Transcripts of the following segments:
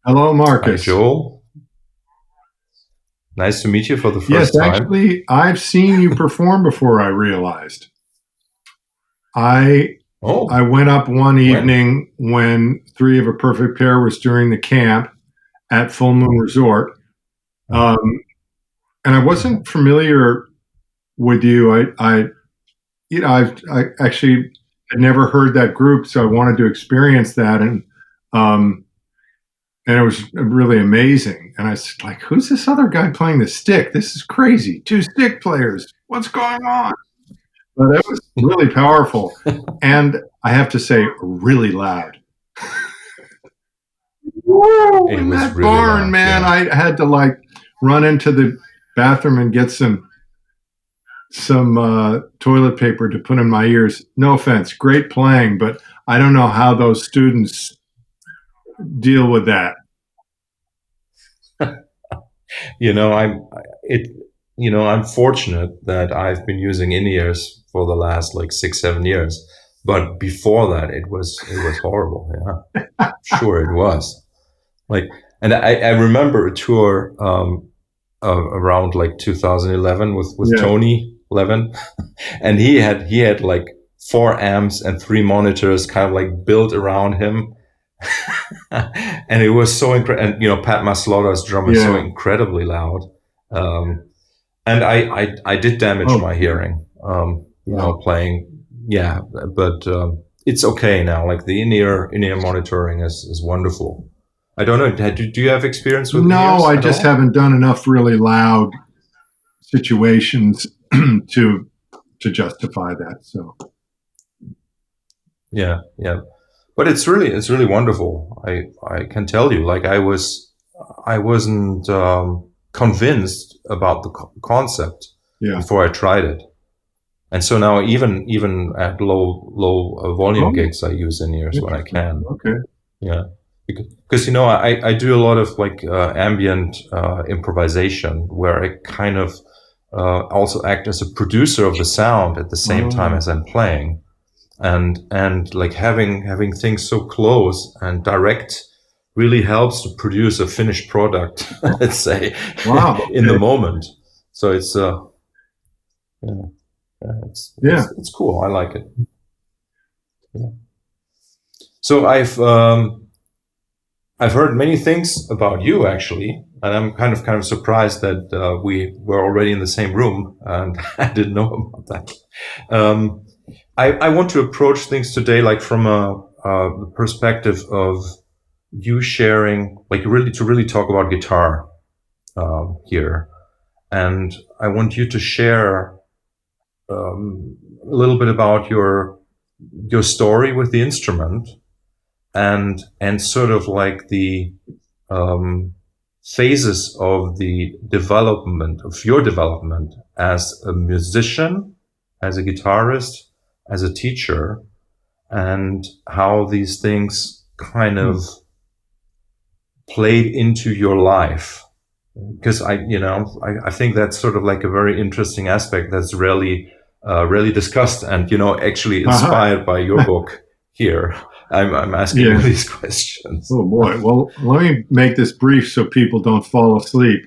Hello, Hi, Marcus. Joel. Nice to meet you for the Yes, first time. actually, I've seen you perform before, I realized. I I Oh, went up one when? evening when Three of a Perfect Pair was doing the camp at Full Moon Resort. Uh, Um, and I uh-huh. wasn't familiar with you. I actually had never heard that group, so I wanted to experience that. And it was really amazing. And I was like, who's this other guy playing the stick? This is crazy. Two stick players. What's going on? But it was really powerful. And I have to say, really loud. Woo! It In was that really barn, loud, man, yeah. I had to like run into the bathroom and get some toilet paper to put in my ears. No offense, great playing, but I don't know how those students deal with that. You know, it. I'm fortunate that I've been using in-ears for the last like 6, 7 years. But before that, it was horrible. Yeah, sure it was. Like, and I remember a tour around like 2011 with Yeah, Tony Levin, and he had like 4 amps and 3 monitors kind of like built around him. And it was so incredible. And Pat Maslow's drum is so yeah. incredibly loud. Um, and I did damage Oh, my hearing, wow. playing. Yeah, but it's okay now. Like the in-ear monitoring is wonderful. I don't know. Do you have experience with No, in-ears I at just all? haven't done enough really loud situations to to justify that. So Yeah, yeah. But it's really wonderful. I can tell you, like I wasn't convinced about the concept yeah. before I tried it, and so now even at low volume Oh, gigs, I use in ears when I interesting. can. Okay. Yeah, because I do a lot of like ambient improvisation where I kind of also act as a producer of the sound at the same time Oh, as I'm playing, and like having things so close and direct really helps to produce a finished product, let's say, wow. in the Okay. moment. So it's yeah, yeah, it's Yeah. it's it's cool. I like it. Yeah. So I've heard many things about you actually, and I'm kind of surprised that we were already in the same room, and I didn't know about that. Um, I want to approach things today like from a perspective of you sharing, like really to really talk about guitar here, and I want you to share a little bit about your story with the instrument, and sort of like the um, phases of the development of your development as a musician, as a guitarist, as a teacher, and how these things kind Hmm. of played into your life. Because I think that's sort of like a very interesting aspect that's rarely discussed, and actually Uh-huh. inspired by your book here. I'm asking you Yeah. these questions. Oh boy. Well, let me make this brief so people don't fall asleep.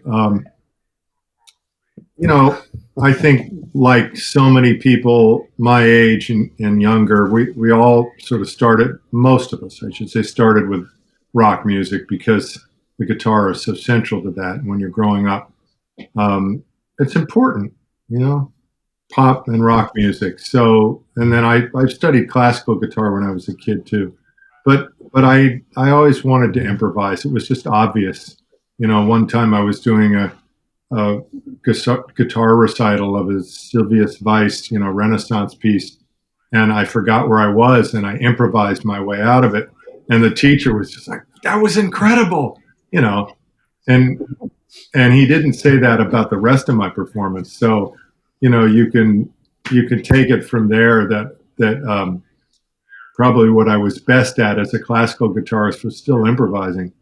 You know, I think like so many people my age and younger, we all sort of started, most of us, I should say, started with rock music because the guitar is so central to that. When you're growing up, it's important, you know, pop and rock music. So, and then I studied classical guitar when I was a kid too, but I always wanted to improvise. It was just obvious. You know, one time I was doing a guitar recital of his Sylvius Weiss, Renaissance piece, and I forgot where I was, and I improvised my way out of it. And the teacher was just like, "That was incredible," you know, and and he didn't say that about the rest of my performance. So, you can take it from there that probably what I was best at as a classical guitarist was still improvising,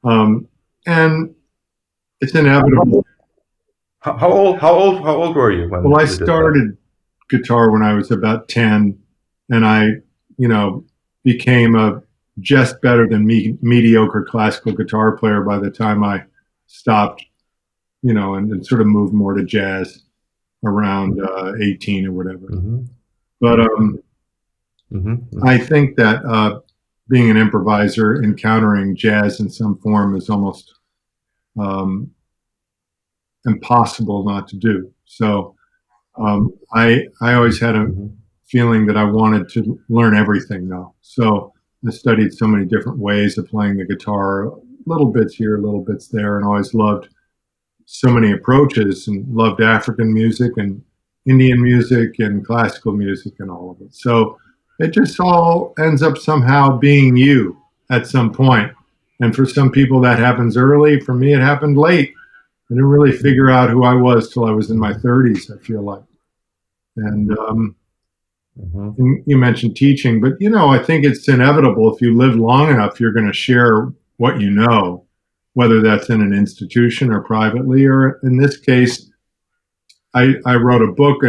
and it's inevitable. How old were you Well, when I you did that? started guitar when I was about 10, and I, you know, became a just better than mediocre classical guitar player by the time I stopped, and sort of moved more to jazz around 18 or whatever. Mm-hmm. But Mm-hmm. I think that being an improviser, encountering jazz in some form is almost um, impossible not to do. So I always had a Mm-hmm. feeling that I wanted to learn everything though. So I studied so many different ways of playing the guitar, little bits here, little bits there, and always loved so many approaches and loved African music and Indian music and classical music and all of it. So it just all ends up somehow being you at some point. And for some people that happens early. For me, it happened late. I didn't really figure out who I was till I was in my 30s, I feel like. And Mm-hmm. you mentioned teaching, but I think it's inevitable. If you live long enough, you're going to share what you know, whether that's in an institution or privately. Or in this case, I wrote a book,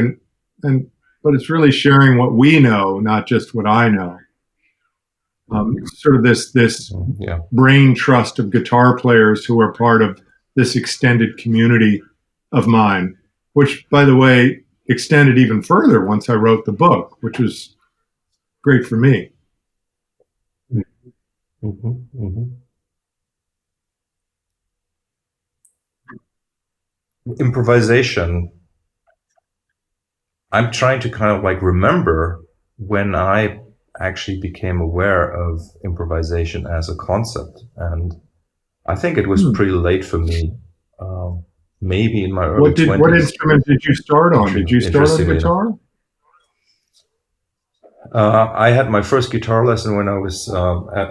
but it's really sharing what we know, not just what I know. Sort of this Yeah. brain trust of guitar players who are part of this extended community of mine, which, by the way, extended even further once I wrote the book, which was great for me. Mm-hmm. Mm-hmm. Improvisation. I'm trying to kind of like remember when I actually became aware of improvisation as a concept, and I think it was pretty late for me. Um, Maybe in my early What 20s. instrument did you start on? Did you start on Interestingly enough, guitar? I had my first guitar lesson when I was.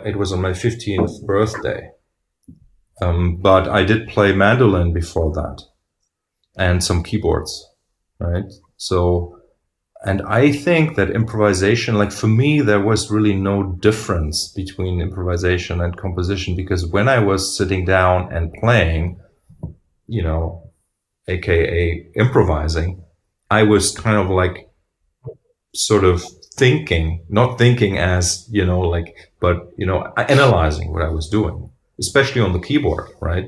It was on my 15th birthday, but I did play mandolin before that and some keyboards, right? So, and I think that improvisation, like for me, there was really no difference between improvisation and composition, because when I was sitting down and playing, you know, aka improvising, I was kind of like sort of thinking, not thinking as, like, but, analyzing what I was doing, especially on the keyboard, right?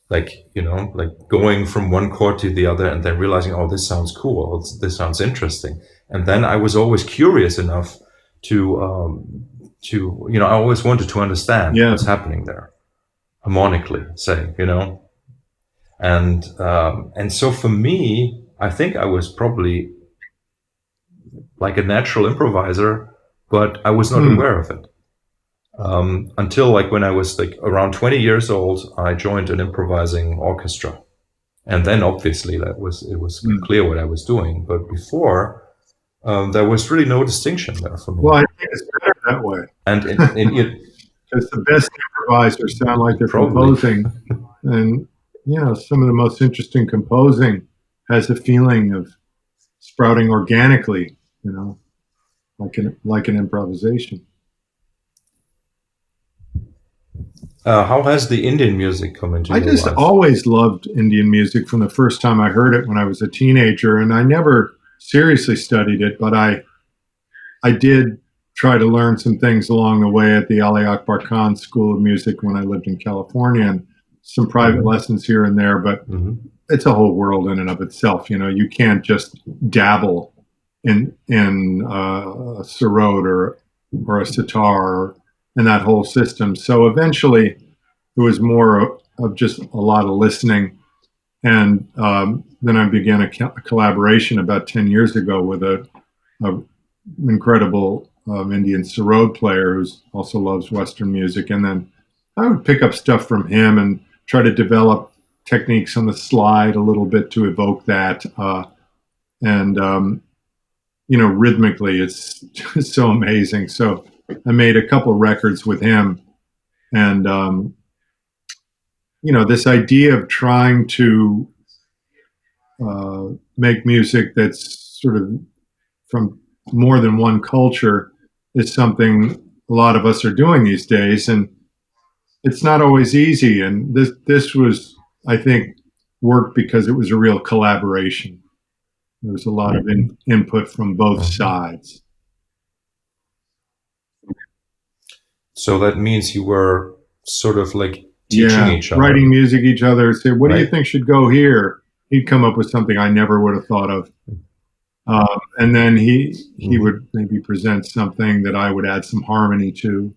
Like, like going from one chord to the other and then realizing, oh, this sounds cool. This sounds interesting. And then I was always curious enough I always wanted to understand Yeah. what's happening there harmonically, say, and so for me, I think I was probably like a natural improviser, but I was not aware of it. Until like when I was like around 20 years old, I joined an improvising orchestra. And then obviously it was clear what I was doing. But before, there was really no distinction there for me. Well, I think it's better that way. And because the best improvisers sound like they're Probably. composing. And, some of the most interesting composing has a feeling of sprouting organically, like an improvisation. How has the Indian music come into I your just life? always loved Indian music from the first time I heard it when I was a teenager, and I never seriously studied it, but I did try to learn some things along the way at the Ali Akbar Khan School of Music when I lived in California, and some private lessons here and there. But it's a whole world in and of itself. You can't just dabble in a sarod or a sitar and that whole system. So eventually, it was more of just a lot of listening. And then I began a collaboration about 10 years ago with a incredible Indian sarod player who also loves Western music. And then I would pick up stuff from him and try to develop techniques on the slide a little bit to evoke that. And rhythmically, it's just so amazing. So I made a couple records with him. And, this idea of trying to make music that's sort of from more than one culture is something a lot of us are doing these days, and it's not always easy. And this was, I think, worked because it was a real collaboration. There was a lot of input from both sides. So that means you were sort of like teaching each other, writing music each other. Say, what do you right? think should go here? He'd come up with something I never would have thought of. And then he Mm-hmm. would maybe present something that I would add some harmony to.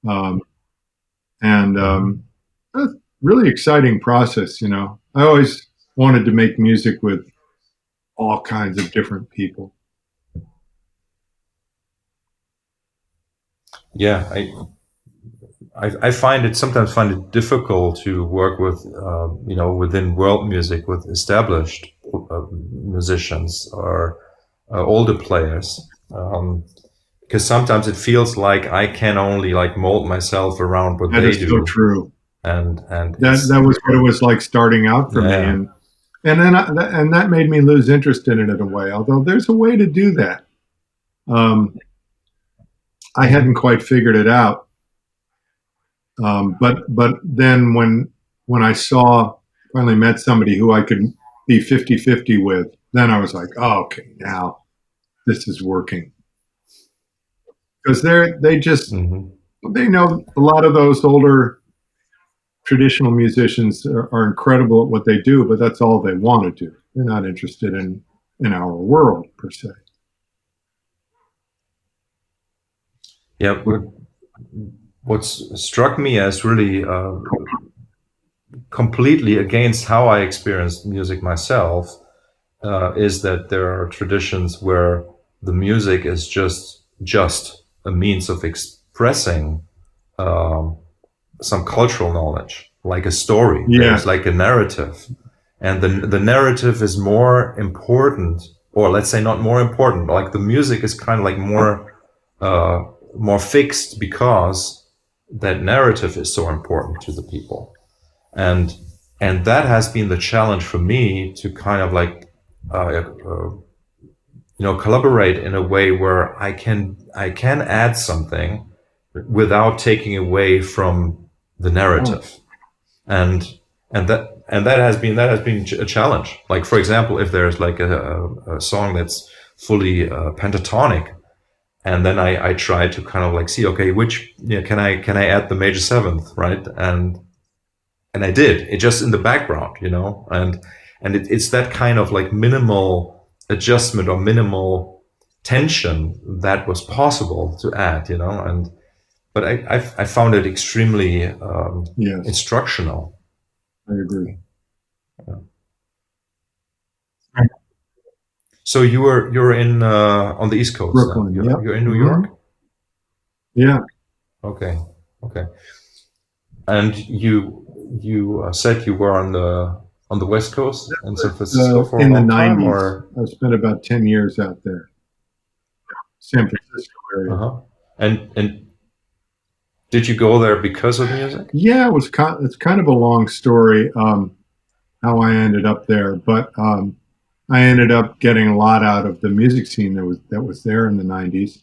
Um, and Mm-hmm. a really exciting process, you know. I always wanted to make music with all kinds of different people. Yeah, I find it sometimes find it difficult to work with within world music with established musicians or older players, because sometimes it feels like I can only like mold myself around what That they is so do, true. and That was what it was like starting out for me, yeah. and then and that made me lose interest in it in a way. Although there's a way to do that, um, I Mm-hmm. hadn't quite figured it out. But then when I saw finally met somebody who I could be 50-50 with, then I was like, oh, okay, now this is working because they just Mm-hmm. they know a lot of those older traditional musicians are incredible at what they do, but that's all they want to do. They're not interested in our world per se. Yeah, what's struck me as really completely against how I experienced music myself is that there are traditions where the music is just a means of expressing um, some cultural knowledge, like a story. There's Yes, like a narrative, and the narrative is more important, or let's say not more important. Like the music is kind of like uh, more fixed because that narrative is so important to the people, and that has been the challenge for me to kind of like collaborate in a way where I can add something without taking away from the oh, narrative, and that has been a challenge. Like for example, if there's like a song that's fully pentatonic, and then I try to kind of like see, okay, which can I add the major seventh, right? And I did it just in the background, and it's that kind of like minimal adjustment or minimal tension that was possible to add, and but I found it extremely yes, instructional. I agree. So you're in on the East Coast then. Brooklyn, You're yep. you're in New Hmm. York. Yeah, Okay, okay. And you said you were on the West Coast in San Francisco for a in the long time, 90s. or I spent about 10 years out there, San Francisco area. uh-huh. And did you go there because of music? Yeah, it's kind of a long story how I ended up there, but I ended up getting a lot out of the music scene that was there in the 90s.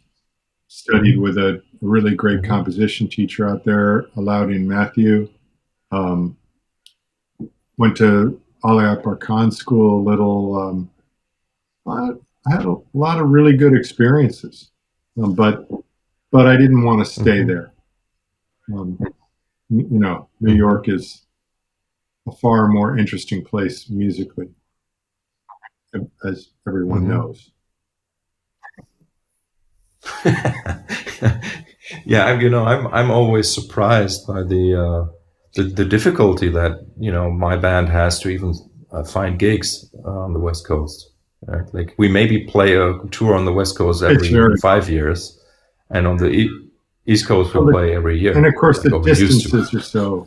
Studied with a really great Mm-hmm. composition teacher out there, Alaudin Matthew. Um, went to Ali Akbar Khan School a little. I, I had a lot of really good experiences, but I didn't want to stay Mm-hmm. there. New Mm-hmm. York is a far more interesting place musically, as everyone Mm-hmm. knows. Yeah, I'm always surprised by the difficulty that my band has to even find gigs on the West Coast. Right? Like we maybe play a tour on the West Coast It's every very 5 years, and on the East Coast we well, play every and year, of course like the or we used to. distances are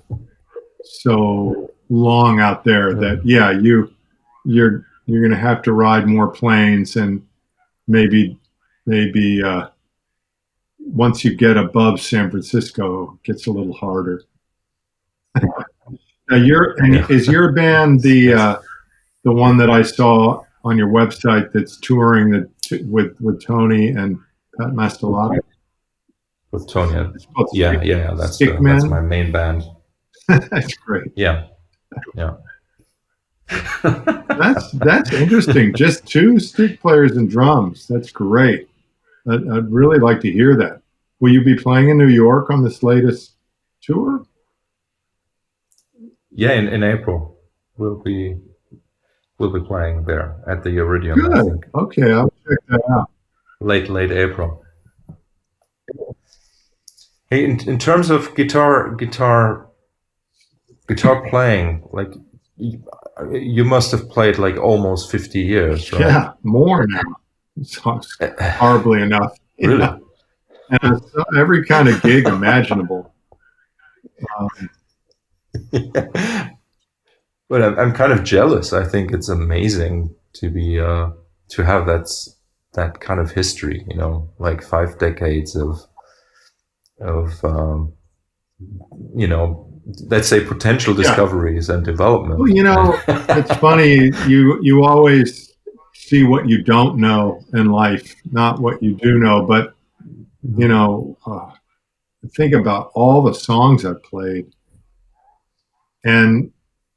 so long out there that Mm. yeah, you're going to have to ride more planes and maybe once you get above San Francisco, it gets a little harder. Now, Yeah, is your band that's the one that I saw on your website that's touring with Tony and Pat Mastelotto? with Tonya. It's called Yeah, yeah, yeah. That's my Stickmen. main band. That's great. Yeah, yeah. That's interesting. Just two stick players and drums. That's great. I'd really like to hear that. will you be playing in New York on this latest tour? Yeah, in April we'll be playing there at the Iridium, I Good. think. Okay, I'll check that out. Late April. Hey, in terms of guitar playing, like you must have played like almost 50 years, right? Yeah, more now. It's horribly enough. Really? Yeah. And it's every kind of gig imaginable. Um, But I'm kind of jealous. I think it's amazing to be to have that kind of history. You know, like 5 decades of you know, let's say potential yeah. discoveries and development. Well, you know, it's funny. You always see what you don't know in life, not what you do know. But you know, think about all the songs I've played, and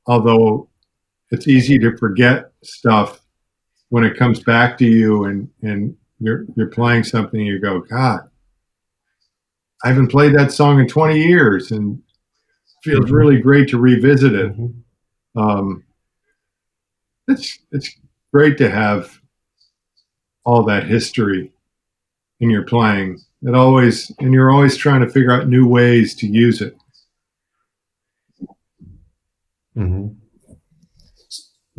although it's easy to forget stuff when it comes back to you, and you're playing something, you go, God, I haven't played that song in 20 years, and it feels really great to revisit it. Um, it's great to have all that history in your playing. And you're always trying to figure out new ways to use it. Mm-hmm.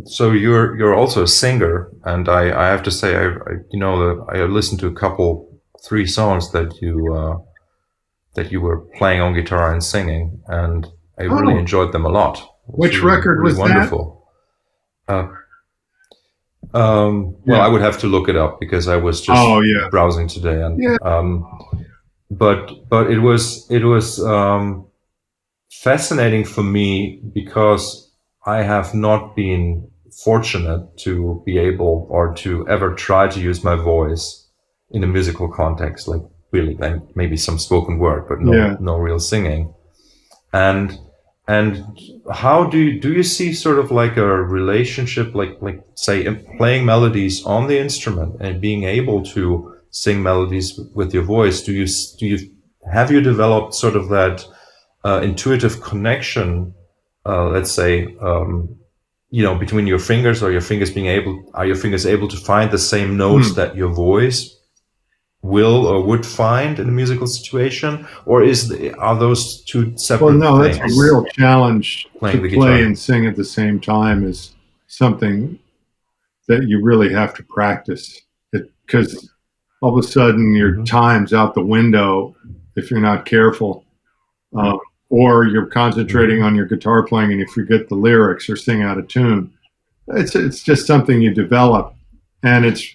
So you're also a singer, and I have to say I listened to a couple 3 songs that you were playing on guitar and singing, and I really enjoyed them a lot. Which record was wonderful. Well, I would have to look it up because I was just browsing today, and but it was fascinating for me because I have not been fortunate to be able or to ever try to use my voice in a musical context, like really, and maybe some spoken word, but no real singing. And how do you see sort of like a relationship, like say playing melodies on the instrument and being able to sing melodies with your voice? Have you developed sort of that intuitive connection, let's say, between your fingers, or are your fingers able to find the same notes that your voice will or would find in a musical situation, or are those two separate things? Well, no, that's a real challenge Playing to play and sing at the same time is something that you really have to practice, because all of a sudden your time's out the window if you're not careful, or you're concentrating on your guitar playing and you forget the lyrics or sing out of tune. It's just something you develop, and it's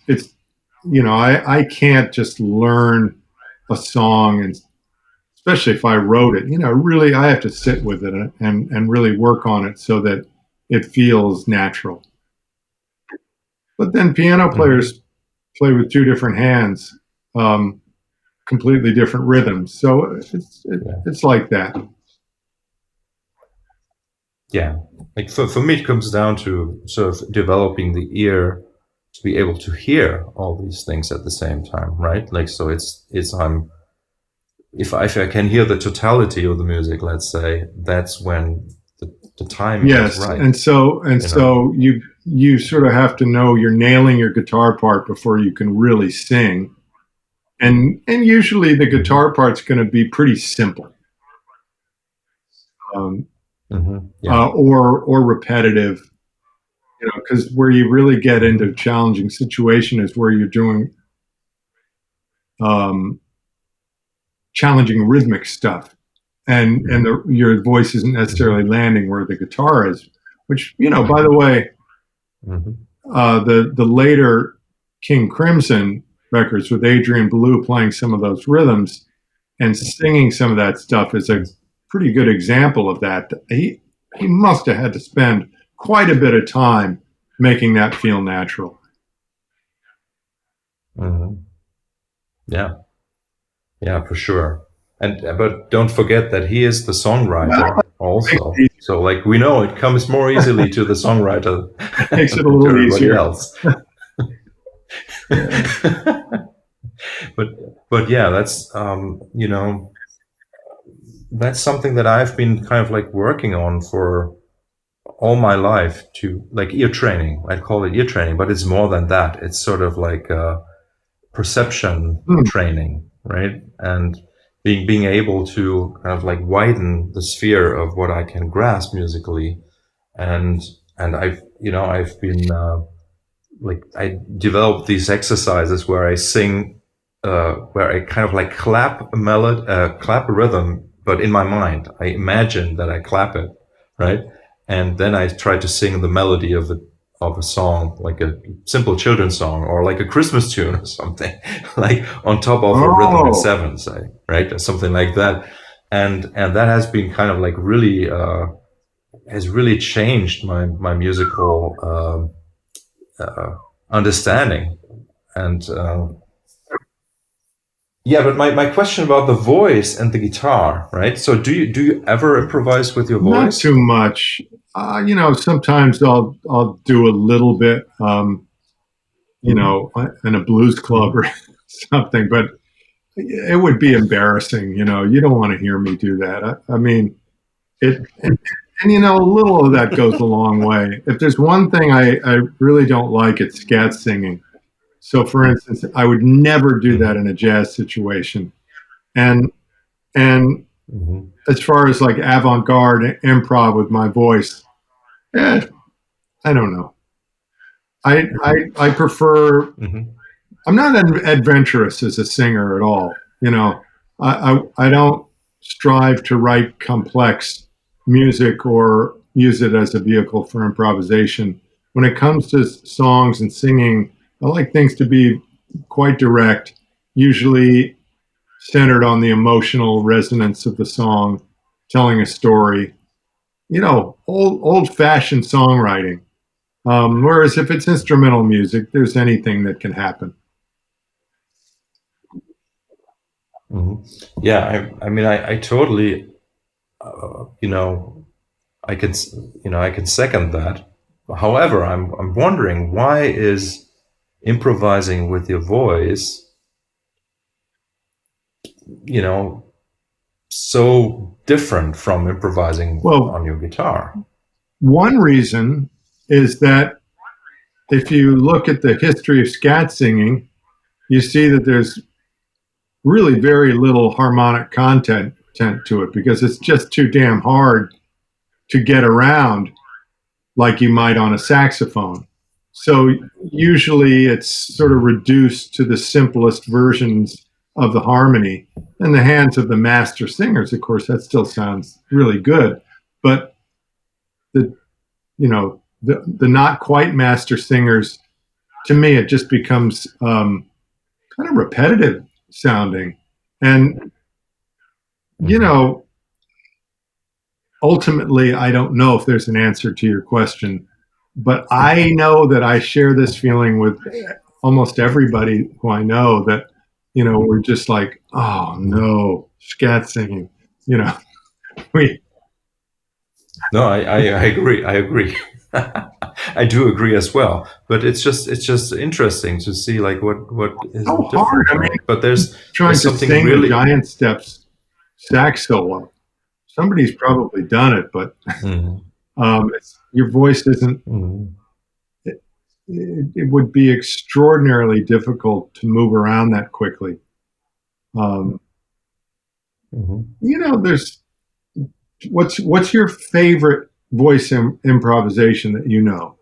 I can't just learn a song, and especially if I wrote it, really I have to sit with it and really work on it so that it feels natural. But then piano players play with 2 different hands, completely different rhythms. So it's like that. Yeah, like for me, it comes down to sort of developing the ear to be able to hear all these things at the same time, right? Like, so if I can hear the totality of the music, let's say, that's when the timing is right. And so you sort of have to know you're nailing your guitar part before you can really sing. And usually the guitar part's going to be pretty simple. Or repetitive, because where you really get into a challenging situation is where you're doing challenging rhythmic stuff, and your voice isn't necessarily landing where the guitar is. Which, by the way, the later King Crimson records with Adrian Belew playing some of those rhythms and singing some of that stuff is a pretty good example of that. He must have had to spend quite a bit of time making that feel natural. Yeah, for sure. But don't forget that he is the songwriter also. So, like, we know it comes more easily to the songwriter. Makes it a little easier. Else. but yeah, that's that's something that I've been kind of like working on for all my life, to like ear training. I call it ear training, but it's more than that. It's sort of like perception Hmm. training, right? And being able to kind of like widen the sphere of what I can grasp musically. And I've been like, I developed these exercises where I sing, where I kind of like clap a melody, clap a rhythm, but in my mind, I imagine that I clap it, right? And then I try to sing the melody of a song, like a simple children's song or like a Christmas tune or something, like on top of a rhythm in Oh, seven, say, right, or something like that. And that has been kind of like really has really changed my musical understanding. And yeah, but my question about the voice and the guitar, right? So do you ever improvise with your not too voice? much. Sometimes I'll do a little bit, in a blues club Mm-hmm. or something, but it would be embarrassing. You don't want to hear me do that. I mean, a little of that goes a long way. If there's one thing I really don't like, it's scat singing. So, for instance, I would never do that in a jazz situation. And and Mm-hmm. as far as like avant-garde improv with my voice, eh, I don't know. I prefer. Mm-hmm. I'm not adventurous as a singer at all. I don't strive to write complex music or use it as a vehicle for improvisation. When it comes to songs and singing, I like things to be quite direct, usually centered on the emotional resonance of the song, telling a story. Old fashioned songwriting. Whereas if it's instrumental music, there's anything that can happen. Mm-hmm. Yeah, I mean, I totally, you know, I can, I can second that. However, I'm wondering, why is improvising with your voice, you know, so different from improvising Well, on your guitar? one reason is that if you look at the history of scat singing, you see that there's really very little harmonic content to it because it's just too damn hard to get around like you might on a saxophone. So usually it's sort of reduced to the simplest versions of the harmony. In the hands of the master singers, of course, that still sounds really good. But the the not quite master singers, to me, it just becomes kind of repetitive sounding. And you Mm-hmm. know, ultimately, I don't know if there's an answer to your question, but I know that I share this feeling with almost everybody who I know that, we're just like, oh no, scat singing. You know, we, No, I agree. I agree. I do agree as well. But it's just interesting to see like what is so the hard. difference, I mean, right? But there's trying to something sing a really. giant steps sax solo. Somebody's probably done it, but Mhm, your voice isn't. mhm, It would be extraordinarily difficult to move around that quickly. Um, mhm. there's what's your favorite voice improvisation that you know?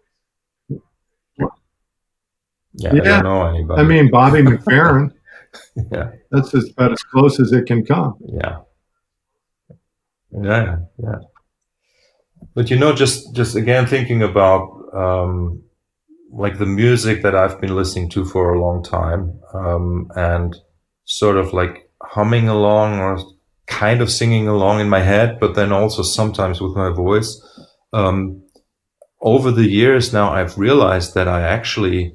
Yeah, I Yeah, don't know I anybody. mean Bobby McFerrin. Yeah, That's about as close as it can come. yeah, yeah, yeah. But just again thinking about like the music that I've been listening to for a long time, and sort of like humming along or kind of singing along in my head, but then also sometimes with my voice. Um, Over the years now, I've realized that I actually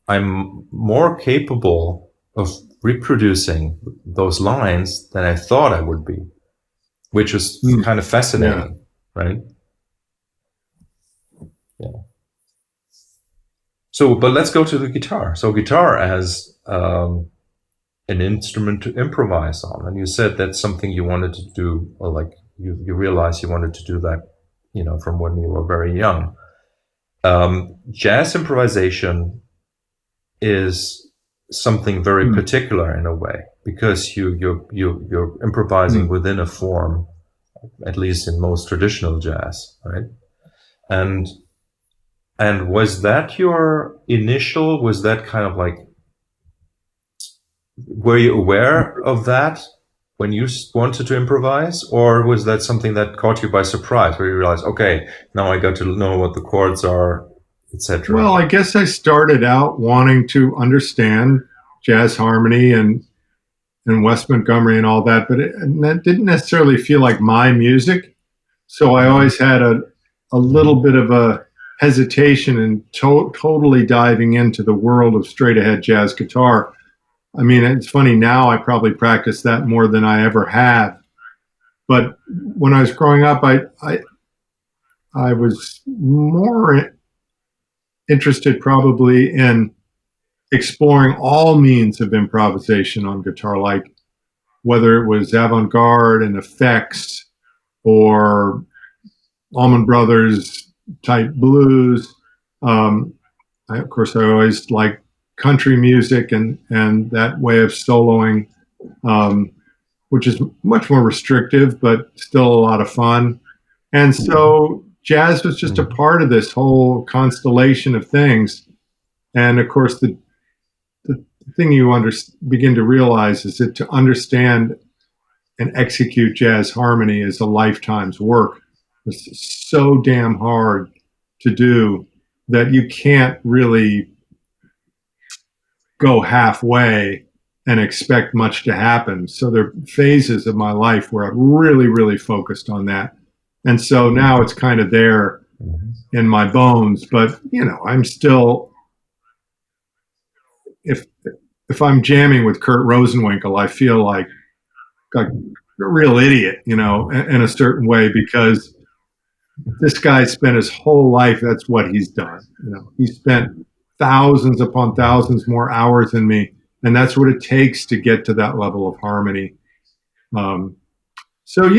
I'm more capable of reproducing those lines than I thought I would be, which is Mm, kind of yeah. fascinating, right? Yeah. So, but let's go to the guitar. So, guitar as an instrument to improvise on, and you said that's something you wanted to do, or like you realized you wanted to do that, from when you were very young. Jazz improvisation is something very particular in a way, because you're improvising within a form, at least in most traditional jazz, right? And was that was that kind of like, were you aware of that when you wanted to improvise, or was that something that caught you by surprise, where you realized, okay, now I got to know what the chords are, etc.? Well, I guess I started out wanting to understand jazz harmony and Wes Montgomery and all that, but that didn't necessarily feel like my music. So I always had a little bit of a hesitation in totally diving into the world of straight ahead jazz guitar. I mean, it's funny now, I probably practice that more than I ever have. But when I was growing up, I was more interested probably in exploring all means of improvisation on guitar, like whether it was avant-garde and effects or Allman Brothers type blues. Of course, I always liked country music and that way of soloing, which is much more restrictive, but still a lot of fun. And so jazz was just a part of this whole constellation of things. And of course, the thing you begin to realize is that to understand and execute jazz harmony is a lifetime's work. It's so damn hard to do that you can't really go halfway and expect much to happen. So there are phases of my life where I really, really focused on that. And so now it's kind of there in my bones, but I'm still, if I'm jamming with Kurt Rosenwinkel, I feel like a real idiot, in a certain way, because this guy spent his whole life, that's what he's done. He spent thousands upon thousands more hours than me, and that's what it takes to get to that level of harmony. So I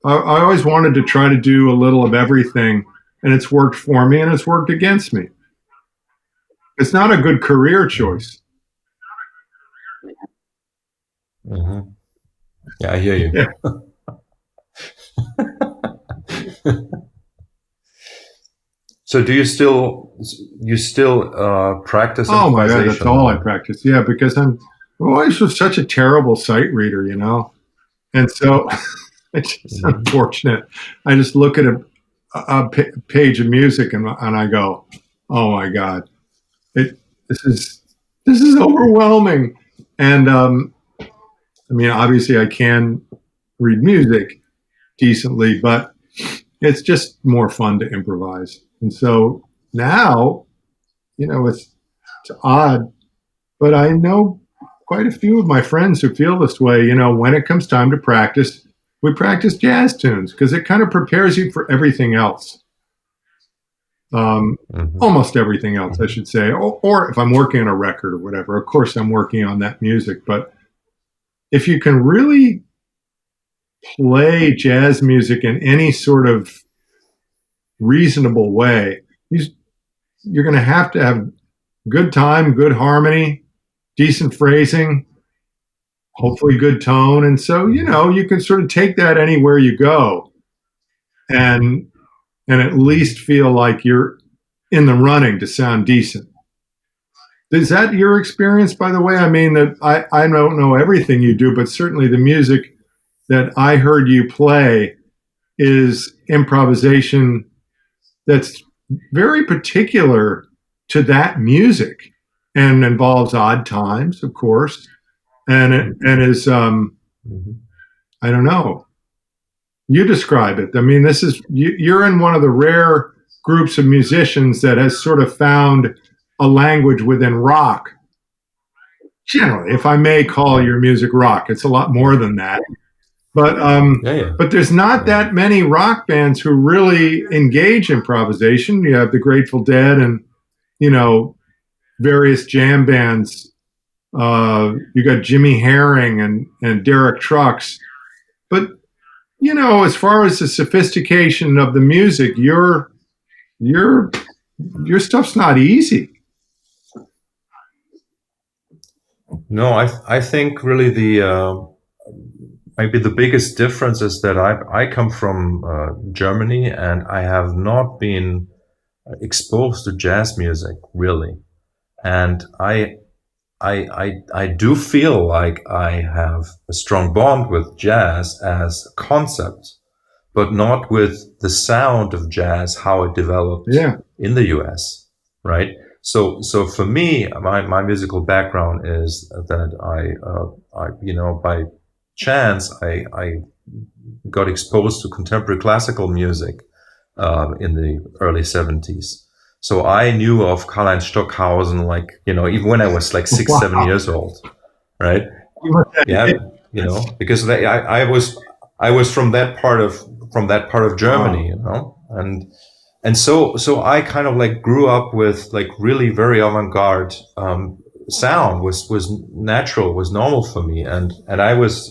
always wanted to try to do a little of everything, and it's worked for me and it's worked against me. It's not a good career choice. Mm-hmm. Yeah, I hear you. Yeah. So do you still practice improvisation? Oh my God, that's all I practice. Yeah, because I'm always was such a terrible sight reader, and so it's just unfortunate. I just look at a page of music and I go, oh my God, this is overwhelming. And I mean, obviously, I can read music decently, but it's just more fun to improvise. And so now, it's odd, but I know quite a few of my friends who feel this way. When it comes time to practice, we practice jazz tunes because it kind of prepares you for everything else. Almost everything else, I should say. Or if I'm working on a record or whatever, of course I'm working on that music. But if you can really play jazz music in any sort of reasonable way, you're going to have good time, good harmony, decent phrasing, hopefully good tone. And so, you can sort of take that anywhere you go and at least feel like you're in the running to sound decent. Is that your experience, by the way? I mean, that I don't know everything you do, but certainly the music that I heard you play is improvisation that's very particular to that music and involves odd times, of course, and is I don't know. You describe it. I mean, this is you're in one of the rare groups of musicians that has sort of found a language within rock. Generally, if I may call your music rock, it's a lot more than that. But but there's not that many rock bands who really engage improvisation. You have the Grateful Dead and you know, various jam bands. You got Jimmy Herring and Derek Trucks. But, as far as the sophistication of the music, your your stuff's not easy. No, I think really maybe the biggest difference is that I come from Germany, and I have not been exposed to jazz music really, and I do feel like I have a strong bond with jazz as a concept, but not with the sound of jazz, how it developed in the US, right? So for me, my musical background is that by chance, I got exposed to contemporary classical music in the early 70s. So I knew of Karl-Heinz Stockhausen, even when I was like 6, 7 years old, right? Yeah, because I was from that part of Germany, and so I kind of like grew up with like really very avant-garde sound was natural, was normal for me, and I was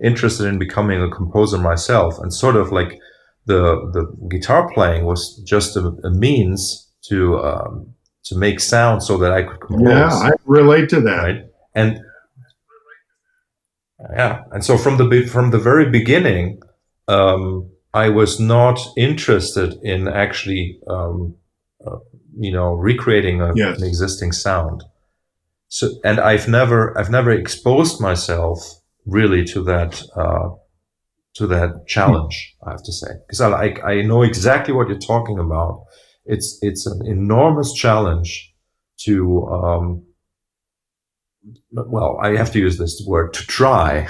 interested in becoming a composer myself, and sort of like the guitar playing was just a means to make sound so that I could compose. Yeah, I relate to that. Right, and so from the very beginning, I was not interested in actually recreating an existing sound. So, and I've never exposed myself really to that challenge, I have to say, because I know exactly what you're talking about. It's an enormous challenge to I have to use this word, to try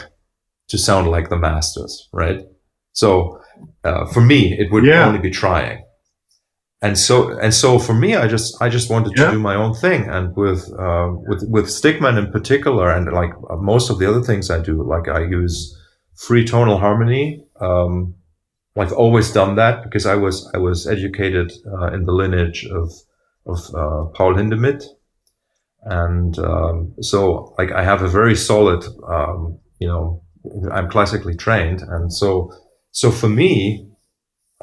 to sound like the masters, right? So for me, it would only be trying. And so for me, I just wanted to do my own thing, and with Stickman in particular, and like most of the other things I do, like I use free tonal harmony. I've always done that because I was educated in the lineage of Paul Hindemith, and so like I have a very solid, I'm classically trained, and so for me.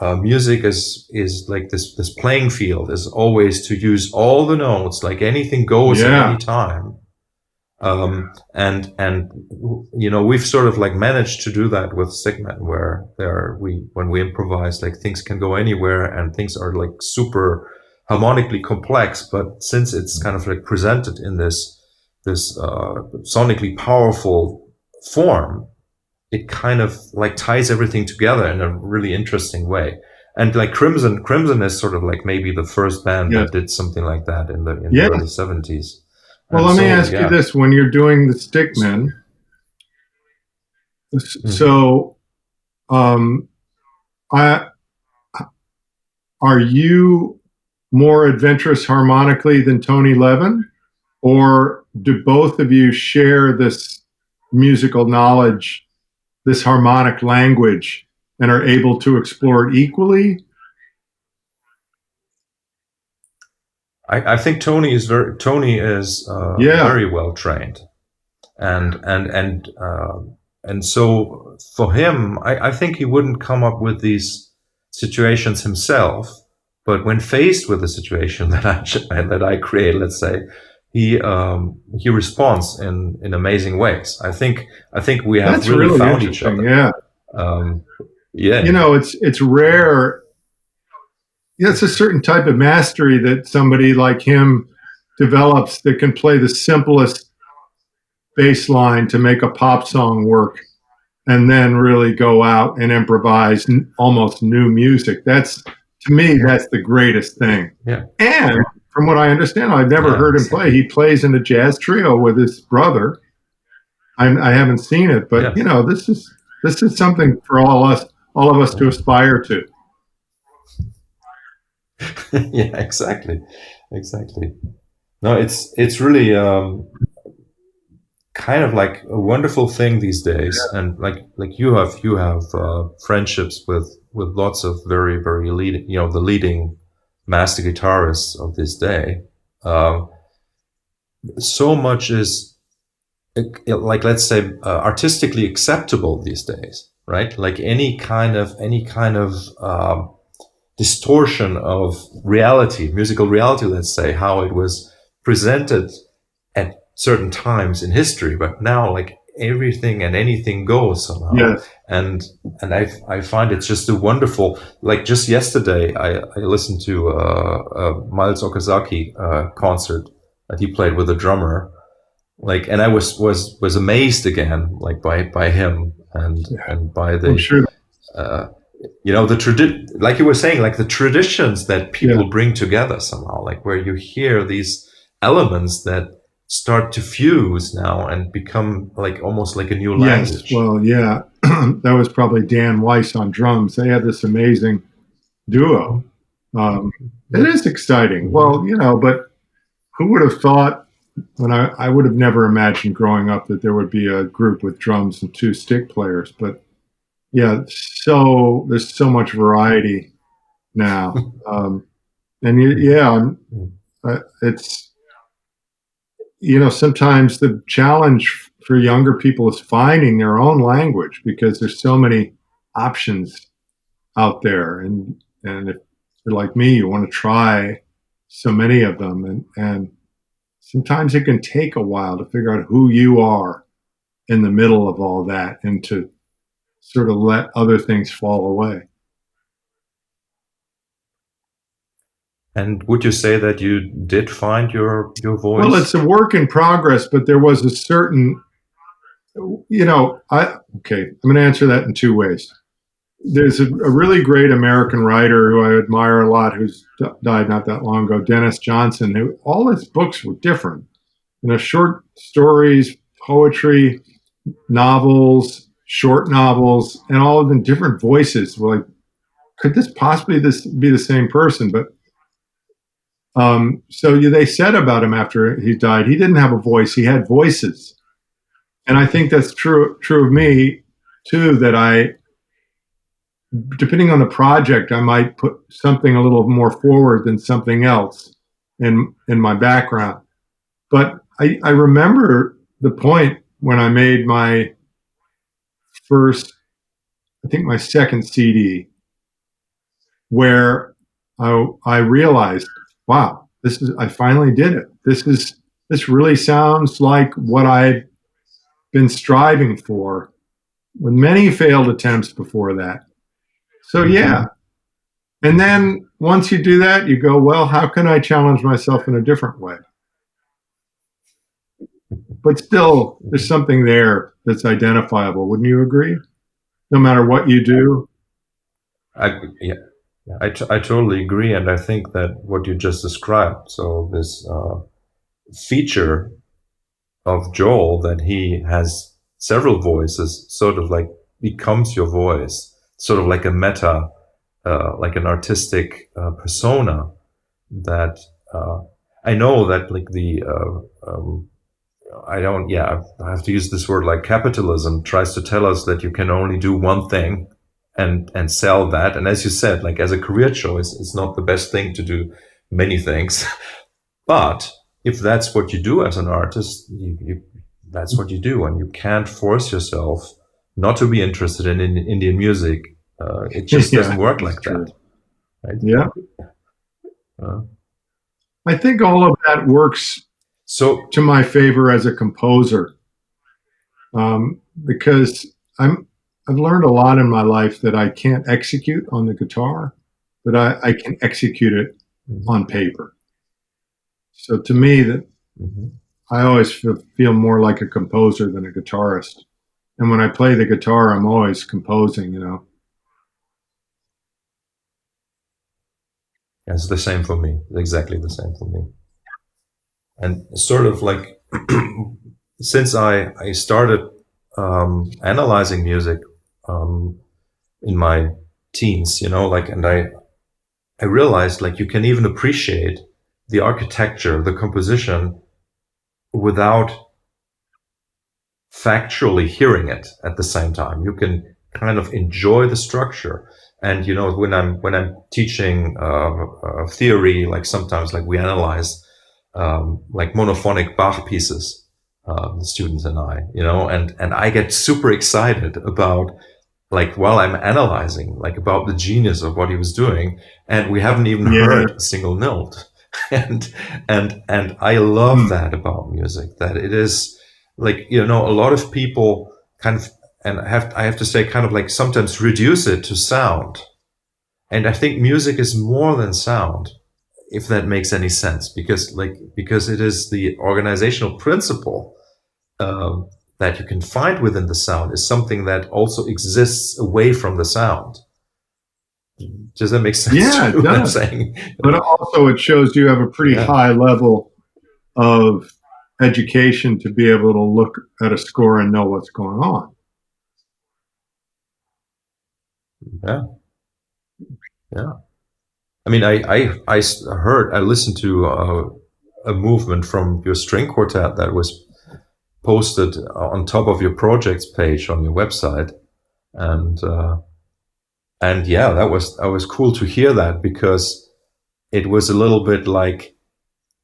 Music is like this playing field is always to use all the notes, like anything goes at any time. And we've sort of like managed to do that with Stickman, where when we improvise, like things can go anywhere and things are like super harmonically complex, but since it's kind of like presented in this sonically powerful form, it kind of like ties everything together in a really interesting way. And like Crimson is sort of like maybe the first band that did something like that in the early 70s. Well, let me ask you this: when you're doing the Stickman, so are you more adventurous harmonically than Tony Levin, or do both of you share this musical knowledge, this harmonic language, and are able to explore it equally? I think Tony is very well trained, and so for him, I think he wouldn't come up with these situations himself, but when faced with a situation that I create, let's say, he responds in amazing ways. I think we have really found each other. It's rare. It's a certain type of mastery that somebody like him develops that can play the simplest bass line to make a pop song work, and then really go out and improvise almost new music. To me, that's the greatest thing. Yeah. And from what I understand, I've never heard him play. He plays in a jazz trio with his brother. I haven't seen it, but this is something for all of us to aspire to. Yeah, exactly. No, it's really kind of like a wonderful thing these days, and like you have friendships with lots of very very leading, the leading master guitarists of this day, um, so much is like, let's say, artistically acceptable these days, right? Like any kind of distortion of reality, musical reality, let's say, how it was presented at certain times in history, but now like everything and anything goes somehow. Yes. And I find it's just a wonderful, like just yesterday I listened to a Miles Okazaki concert that he played with a drummer, like, and I was amazed again, like by him and by I'm the sure. uh, like you were saying, like the traditions that people bring together somehow, like where you hear these elements that start to fuse now and become like almost like a new Yes. language. Well, yeah. That was probably Dan Weiss on drums. They had this amazing duo. It is exciting. Well, but who would have thought when I would have never imagined growing up that there would be a group with drums and two stick players. But yeah, so there's so much variety now. And it's, sometimes the challenge for younger people is finding their own language because there's so many options out there. And if you're like me, you want to try so many of them. And sometimes it can take a while to figure out who you are in the middle of all that and to sort of let other things fall away. And would you say that you did find your voice? Well, it's a work in progress, but there was a certain, I'm going to answer that in two ways. There's a really great American writer who I admire a lot, who's died not that long ago, Dennis Johnson, who all his books were different. Short stories, poetry, novels, short novels, and all of them different voices. We're like, could this possibly be the same person? But they said about him after he died, he didn't have a voice, he had voices. And I think that's true of me too, that depending on the project, I might put something a little more forward than something else in my background. But I remember the point when I made my my second CD, where I realized, wow, I finally did it. This really sounds like what I've been striving for with many failed attempts before that. So yeah. And then once you do that, you go, well, how can I challenge myself in a different way? But still, there's something there that's identifiable. Wouldn't you agree? No matter what you do. I totally agree. And I think that what you just described, so this feature of Joel, that he has several voices, sort of like becomes your voice, sort of like a meta, like an artistic persona that I know that like I have to use this word, like capitalism tries to tell us that you can only do one thing and sell that. And as you said, like as a career choice, it's not the best thing to do many things. But if that's what you do as an artist, that's what you do. And you can't force yourself not to be interested in Indian music. It just doesn't work like true. that. Right? Yeah. I think all of that works to my favor as a composer, because I've learned a lot in my life that I can't execute on the guitar, but I can execute it on paper. So to me, that I always feel more like a composer than a guitarist. And when I play the guitar, I'm always composing, It's the same for me. Exactly the same for me. And sort of like, since I started analyzing music in my teens, and I realized like you can even appreciate the architecture, the composition, without factually hearing it at the same time. You can kind of enjoy the structure. And when I'm teaching theory, like sometimes like we analyze like monophonic Bach pieces, the students and I, and I get super excited about, like, while I'm analyzing, like, about the genius of what he was doing, and we haven't even Yeah. heard a single note. And I love that about music, that it is like, a lot of people kind of, and I have to say, kind of like sometimes reduce it to sound. And I think music is more than sound, if that makes any sense, because it is the organizational principle that you can find within the sound is something that also exists away from the sound. Does that make sense? Yeah, it to what I'm does. saying? But also, it shows you have a pretty high level of education to be able to look at a score and know what's going on. Yeah. Yeah. I mean, I listened to a movement from your string quartet that was posted on top of your projects page on your website, and yeah, that was cool to hear that, because it was a little bit like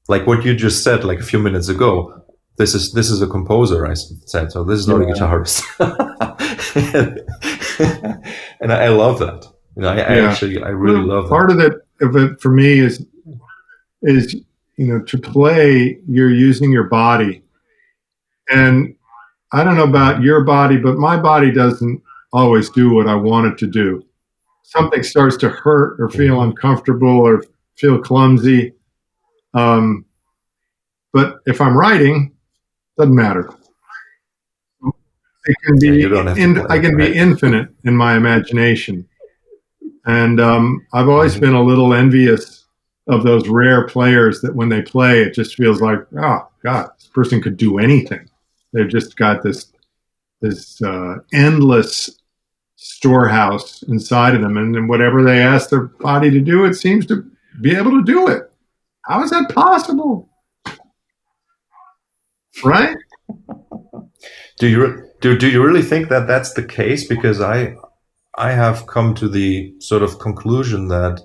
what you just said like a few minutes ago. This is a composer, I said, so this is not a guitarist. And I love that. I really love that. Part of it for me is to play, you're using your body. And I don't know about your body, but my body doesn't always do what I want it to do. Something starts to hurt or feel uncomfortable or feel clumsy. But if I'm writing, doesn't matter. It can be, I can be infinite in my imagination. And I've always been a little envious of those rare players that when they play, it just feels like, oh God, this person could do anything. They've just got this endless storehouse inside of them, and then whatever they ask their body to do, it seems to be able to do it. How is that possible? Right? Do you really think that that's the case? Because I have come to the sort of conclusion that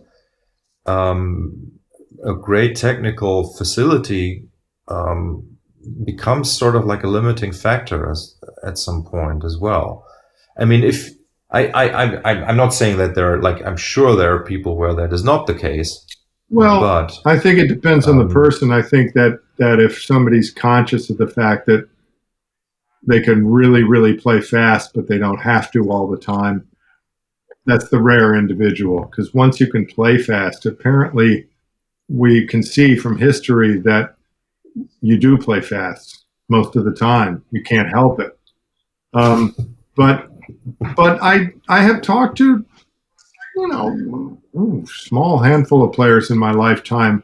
a great technical facility becomes sort of like a limiting factor at some point as well. I mean, if I'm not saying that there are, like, I'm sure there are people where that is not the case. Well, but I think it depends on the person. I think that if somebody's conscious of the fact that they can really, really play fast, but they don't have to all the time, that's the rare individual. Because once you can play fast, apparently we can see from history that you do play fast most of the time. You can't help it. But I have talked to, small handful of players in my lifetime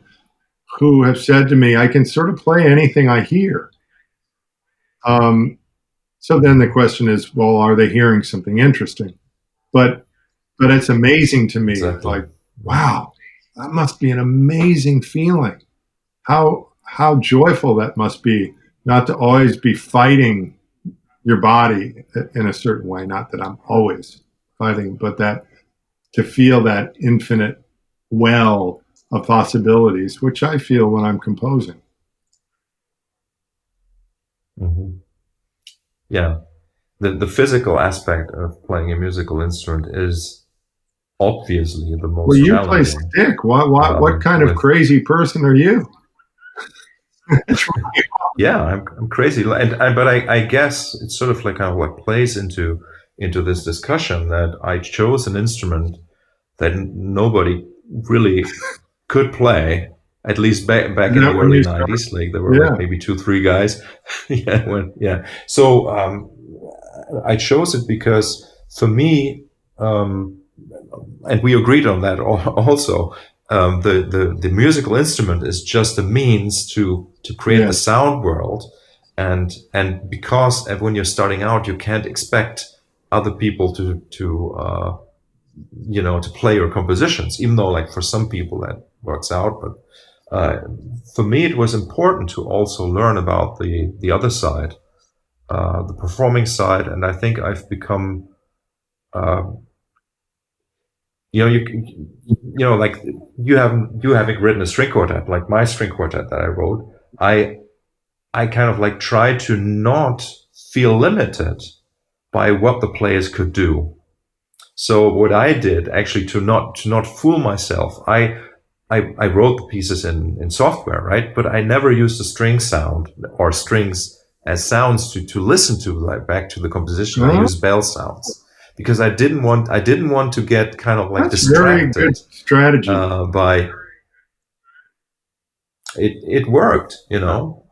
who have said to me, I can sort of play anything I hear. So then the question is, well, are they hearing something interesting? But it's amazing to me. Exactly. Like, wow, that must be an amazing feeling. How joyful that must be, not to always be fighting your body in a certain way. Not that I'm always fighting, but that to feel that infinite well of possibilities, which I feel when I'm composing. Mm-hmm. Yeah. The physical aspect of playing a musical instrument is obviously the most Well, you challenging. play stick. What kind of crazy person are you? Yeah, I'm crazy, but I guess it's sort of like what plays into this discussion, that I chose an instrument that nobody really could play, at least back in the early 90s. Like, there were like maybe 2-3 guys. So I chose it because, for me, and we agreed on that also, the musical instrument is just a means to create the sound world, and because when you're starting out, you can't expect other people to play your compositions, even though, like, for some people that works out. But for me, it was important to also learn about the other side, the performing side, and I think I've become like you having written a string quartet, like my string quartet that I wrote, I kind of like tried to not feel limited by what the players could do. So what I did actually to not fool myself, I wrote the pieces in software, right? But I never used a string sound or strings as sounds to listen to, like back to the composition. I used bell sounds because I didn't want to get kind of like That's distracted. Very good strategy. By it worked,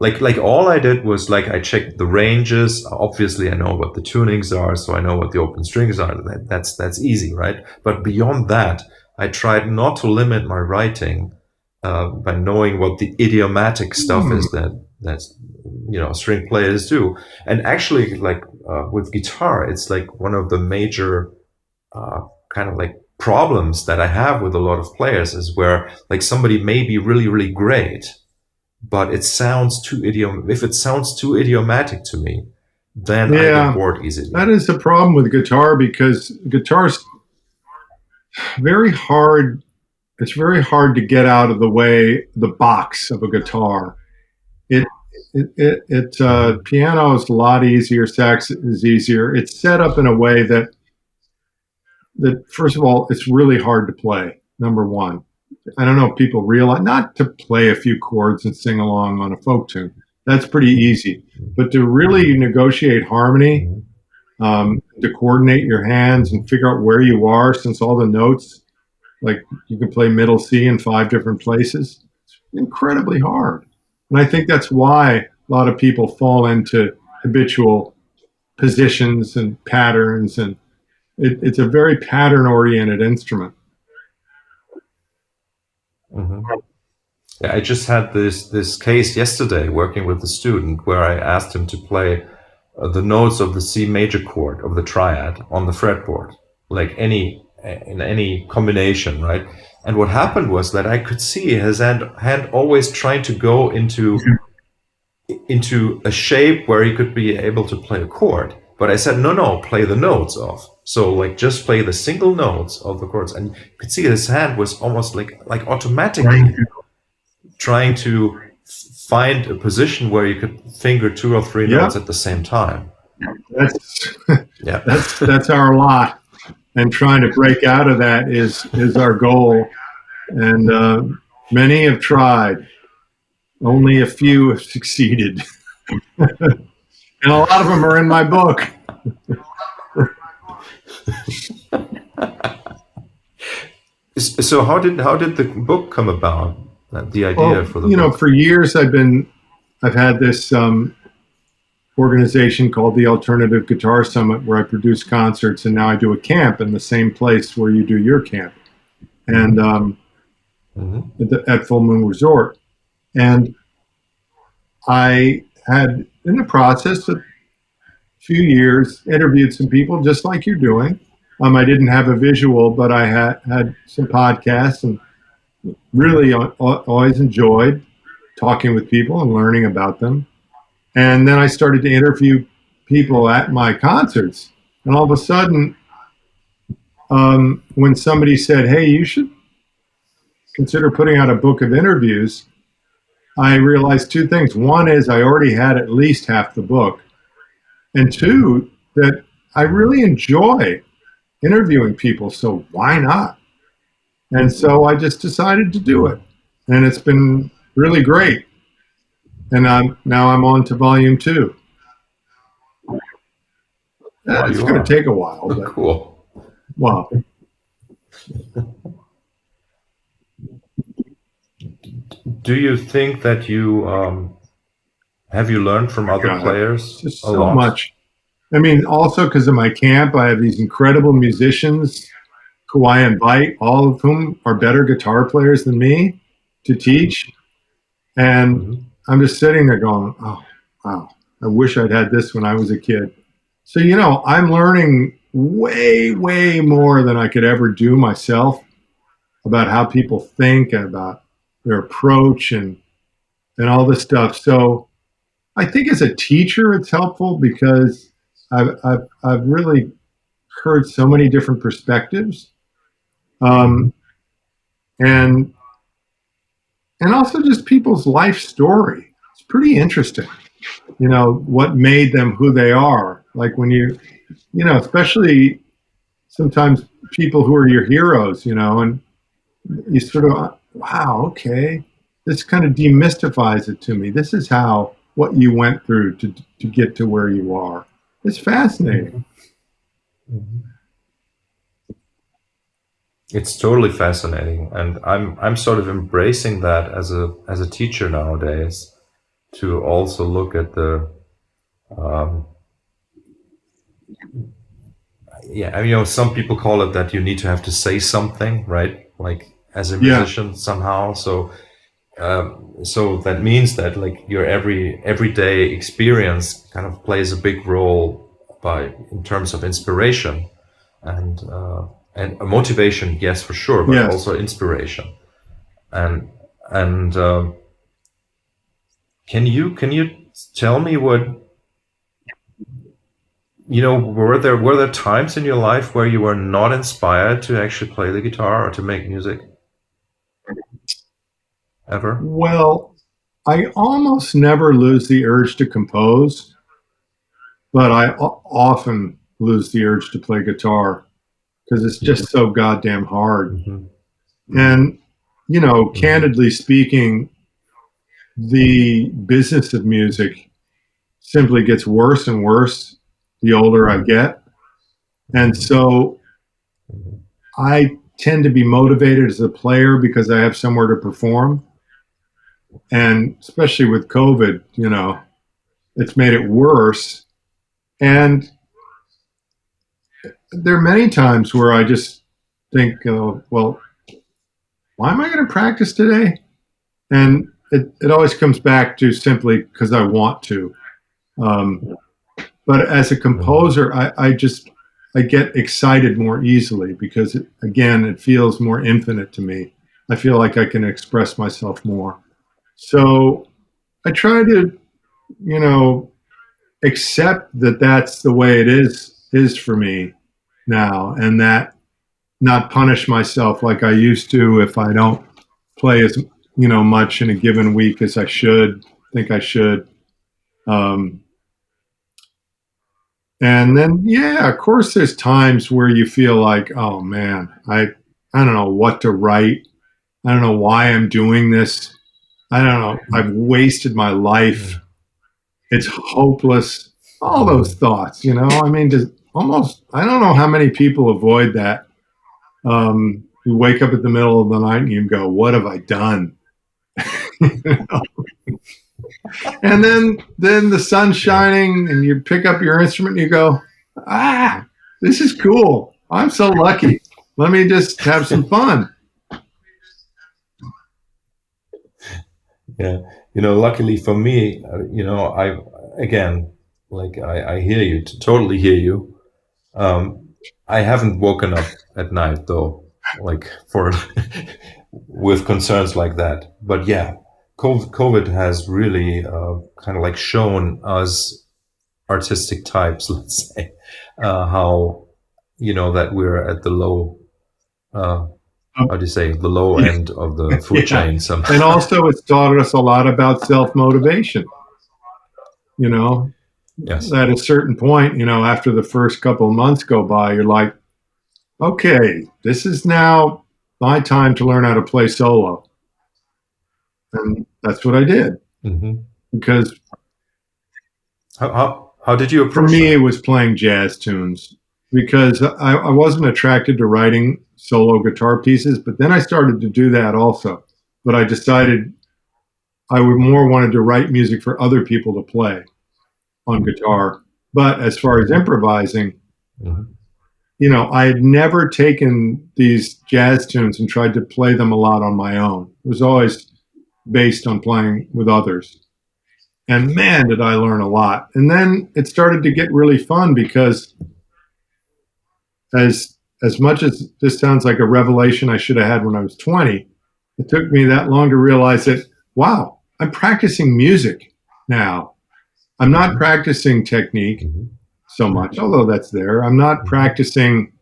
like all I did was like I checked the ranges. Obviously I know what the tunings are, so I know what the open strings are. That's easy, right? But beyond that, I tried not to limit my writing by knowing what the idiomatic stuff is that's string players do. And actually, like with guitar, it's like one of the major kind of like problems that I have with a lot of players is where like somebody may be really, really great, but it sounds too if it sounds too idiomatic to me, then I get bored easily. That is the problem with guitar, because guitar's very hard. It's very hard to get out of the way, the box of a guitar. Piano is a lot easier. Sax is easier. It's set up in a way that first of all, it's really hard to play. Number one, I don't know if people realize, not to play a few chords and sing along on a folk tune. That's pretty easy, but to really negotiate harmony, to coordinate your hands and figure out where you are, since all the notes, like you can play middle C in 5 different places, it's incredibly hard. And I think that's why a lot of people fall into habitual positions and patterns, and it's a very pattern-oriented instrument. Mm-hmm. Yeah, I just had this case yesterday working with a student where I asked him to play the notes of the C major chord of the triad on the fretboard, like in any combination, right? And what happened was that I could see his hand always trying to go into a shape where he could be able to play a chord. But I said, no, play the notes off. So like just play the single notes of the chords. And you could see his hand was almost like automatically trying to find a position where you could finger 2 or 3 notes at the same time. That's our lot. And trying to break out of that is our goal. And many have tried. Only a few have succeeded. And a lot of them are in my book. So how did the book come about? The idea for the book? For years I've had this organization called the Alternative Guitar Summit, where I produce concerts, and now I do a camp in the same place where you do your camp, and at Full Moon Resort. And I had, in the process of a few years, interviewed some people just like you're doing. I didn't have a visual, but I had some podcasts, and really always enjoyed talking with people and learning about them. And then I started to interview people at my concerts. And all of a sudden, when somebody said, hey, you should consider putting out a book of interviews, I realized 2 things. One is I already had at least half the book. And 2, that I really enjoy interviewing people, so why not? And so I just decided to do it. And it's been really great. And now I'm on to volume 2. It's going to take a while. But, cool. Wow. Do you think that you have you learned from other players just so much? I mean, also because of my camp, I have these incredible musicians who I invite, all of whom are better guitar players than me, to teach. And I'm just sitting there going, oh, wow, I wish I'd had this when I was a kid. So, I'm learning way, way more than I could ever do myself about how people think and about their approach and all this stuff. So I think as a teacher, it's helpful because I've really heard so many different perspectives. um, and also just people's life story. It's pretty interesting. What made them who they are. Like when especially sometimes people who are your heroes, and you sort of, wow, okay, this kind of demystifies it to me. This is what you went through to get to where you are. It's fascinating. Mhm. It's totally fascinating, and I'm sort of embracing that as a teacher nowadays, to also look at the um, yeah. I mean, some people call it that you need to have to say something, right? Like as a Yeah. musician somehow. So that means that like your everyday experience kind of plays a big role in terms of inspiration and motivation, yes, for sure, but Yes. also inspiration. And and can you tell me what were there times in your life where you were not inspired to actually play the guitar or to make music ever? Well, I almost never lose the urge to compose, but I often lose the urge to play guitar because it's just so goddamn hard. Hmm. And, Hmm. candidly speaking, the business of music simply gets worse and worse the older I get. And so I tend to be motivated as a player because I have somewhere to perform. And especially with COVID, it's made it worse. And there are many times where I just think, well, why am I going to practice today? And it always comes back to simply because I want to. Um, but as a Hmm. composer, I get excited more easily because again, it feels more infinite to me. I feel like I can express myself more. So I try to, you know, accept that that's the way it is for me now, and that not punish myself like I used to if I don't play as much in a given week as I should think I should. Um, and then yeah, of course, there's times where you feel like, oh man, I don't know what to write. I don't know why I'm doing this. I don't know. I've wasted my life. It's hopeless. All those Hmm. thoughts, I mean, just almost, I don't know how many people avoid that. You wake up at the middle of the night and you go, what have I done? And then the sun's Yeah. shining and you pick up your instrument and you go, this is cool. I'm so lucky. Let me just have some fun. Yeah, luckily for me, I again, like I hear you, totally hear you. Um, I haven't woken up at night though, like for with concerns like that. But yeah, COVID has really kind of like shown us artistic types, let's say, how that we're at the low, uh, Um, how do you say, the low end of the food yeah. chain And somehow. also, it's taught us a lot about self motivation, you know, Yes. at a certain point, after the first couple of months go by, you're like, okay, this is now my time to learn how to play solo. And that's what I did Hmm. because How did you for approach me, it that? was playing jazz tunes because I wasn't attracted to writing solo guitar pieces, but then I started to do that also. But I decided I would more wanted to write music for other people to play on guitar. But as far as Hmm. improvising, Hmm. I had never taken these jazz tunes and tried to play them a lot on my own. It was always based on playing with others. And man, did I learn a lot. And then it started to get really fun because as much as this sounds like a revelation I should have had when I was 20, it took me that long to realize that, wow, I'm practicing music now. I'm not Hmm. practicing technique Hmm. so much, although that's there. I'm not Hmm. practicing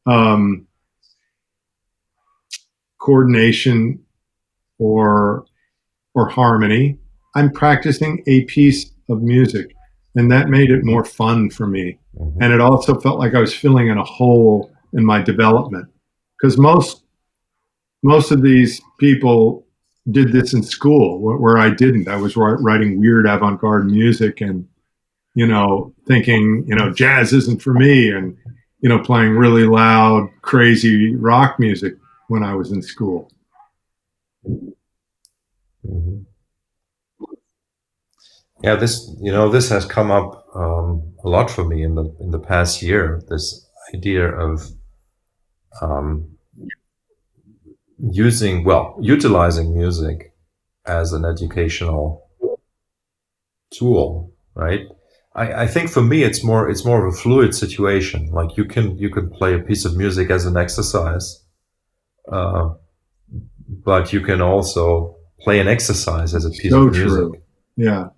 um, coordination or harmony. I'm practicing a piece of music, and that made it more fun for me. Mm-hmm. And it also felt like I was filling in a hole in my development, because most of these people did this in school where I didn't. I was writing weird avant-garde music and, thinking, jazz isn't for me, and, playing really loud, crazy rock music when I was in school. Mm-hmm. Yeah, this has come up a lot for me in the past year. This idea of utilizing music as an educational tool, right? I think for me it's more of a fluid situation. Like you can play a piece of music as an exercise, but you can also play an exercise as a piece So of music. true. Yeah.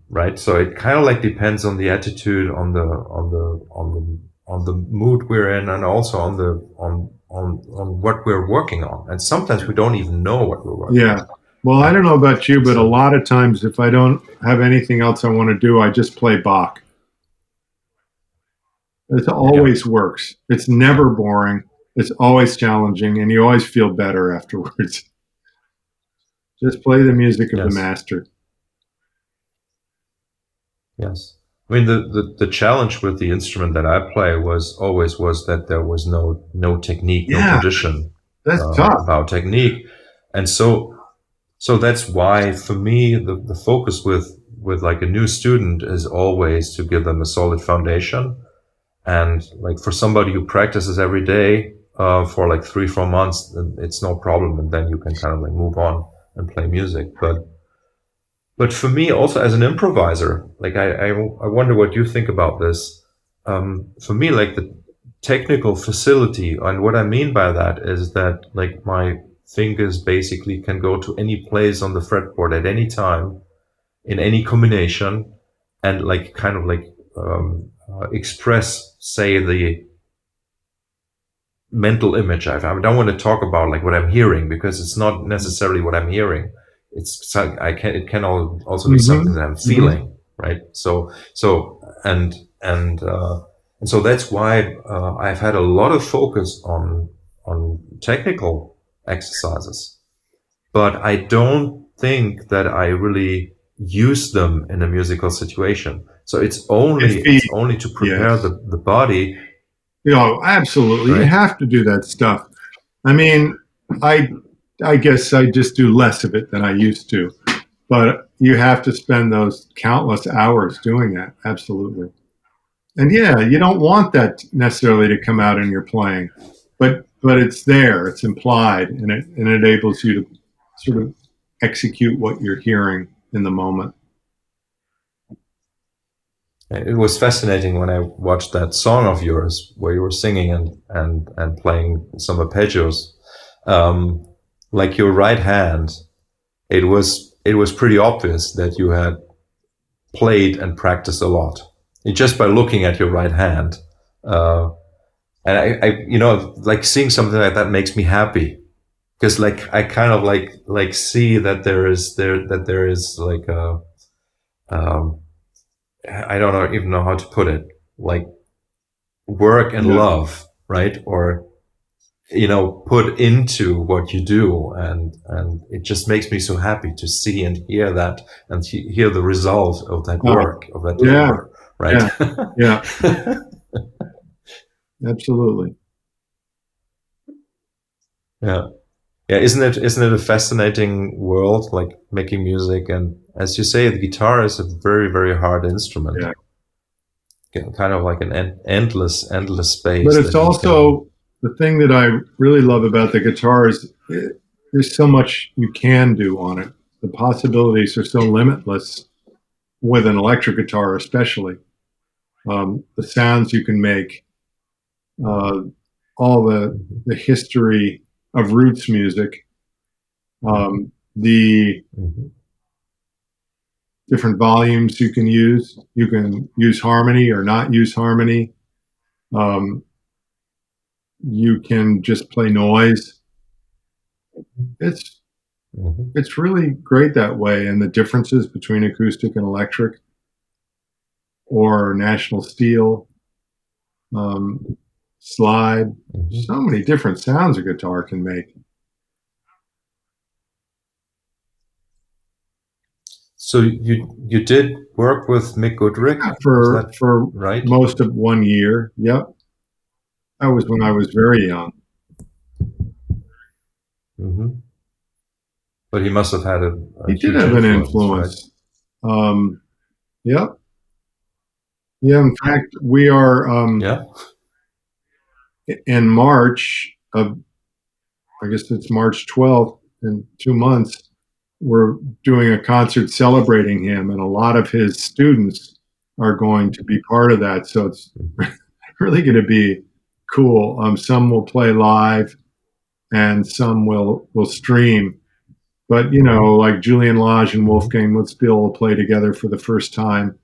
Right. So it kind of like depends on the attitude, on the mood we're in, and also on what we're working on. And sometimes we don't even know what we're working on. Yeah. Well, I don't know about you, but a lot of times if I don't have anything else I want to do, I just play Bach. It always works. It's never boring. It's always challenging, and you always feel better afterwards. Just play the music of the master. Yes. I mean, the challenge with the instrument that I play was that there was no technique, no tradition. That's tough. About technique. And so that's why for me, the focus with like a new student is always to give them a solid foundation. And like for somebody who practices every day, for like 3-4 months, it's no problem. And then you can kind of like move on and play music. But for me, also as an improviser, like I wonder what you think about this. For me, like the technical facility, and what I mean by that is that like my fingers basically can go to any place on the fretboard at any time, in any combination, and like kind of like express, say, the mental image I don't want to talk about like what I'm hearing, because it's not necessarily what I'm hearing. It can also be something that I'm feeling, right? So and so that's why I've had a lot of focus on technical exercises, but I don't think that I really use them in a musical situation. So it's only to prepare the body. Absolutely. Right? You have to do that stuff. I mean, I guess I just do less of it than I used to, but you have to spend those countless hours doing that. Absolutely. And yeah, you don't want that necessarily to come out in your playing, but it's there, it's implied, and it enables you to sort of execute what you're hearing in the moment. It was fascinating when I watched that song of yours where you were singing and playing some arpeggios. Like your right hand, it was pretty obvious that you had played and practiced a lot. Just by looking at your right hand. And I like seeing something like that makes me happy, because like I kind of like see that there is like a I don't even know how to put it, like work and love, right? Or put into what you do, and it just makes me so happy to see and hear that, and hear the result of that work, of that labor, right? Yeah. Absolutely. Yeah. Isn't it a fascinating world, like making music? And as you say, the guitar is a very, very hard instrument. Yeah. Kind of like an endless space. But it's also the thing that I really love about the guitar is there's so much you can do on it. The possibilities are so limitless with an electric guitar, especially. The sounds you can make, all the history of roots music, the different volumes you can use. You can use harmony or not use harmony. you can just play noise. It's it's really great that way, and the differences between acoustic and electric or National Steel, slide, so many different sounds a guitar can make. So you did work with Mick Goodrick, For right? most of 1 year. Yep, that was when I was very young. But he must have had a He did huge have an influence, influence. Yep. Yeah. In fact, we are right? in March of, I guess it's March 12th, in 2 months. We're doing a concert celebrating him, and a lot of his students are going to be part of that. So it's really going to be cool. Some will play live, and some will stream. But like Julian Lage and Wolfgang Mutzbiel will play together for the first time,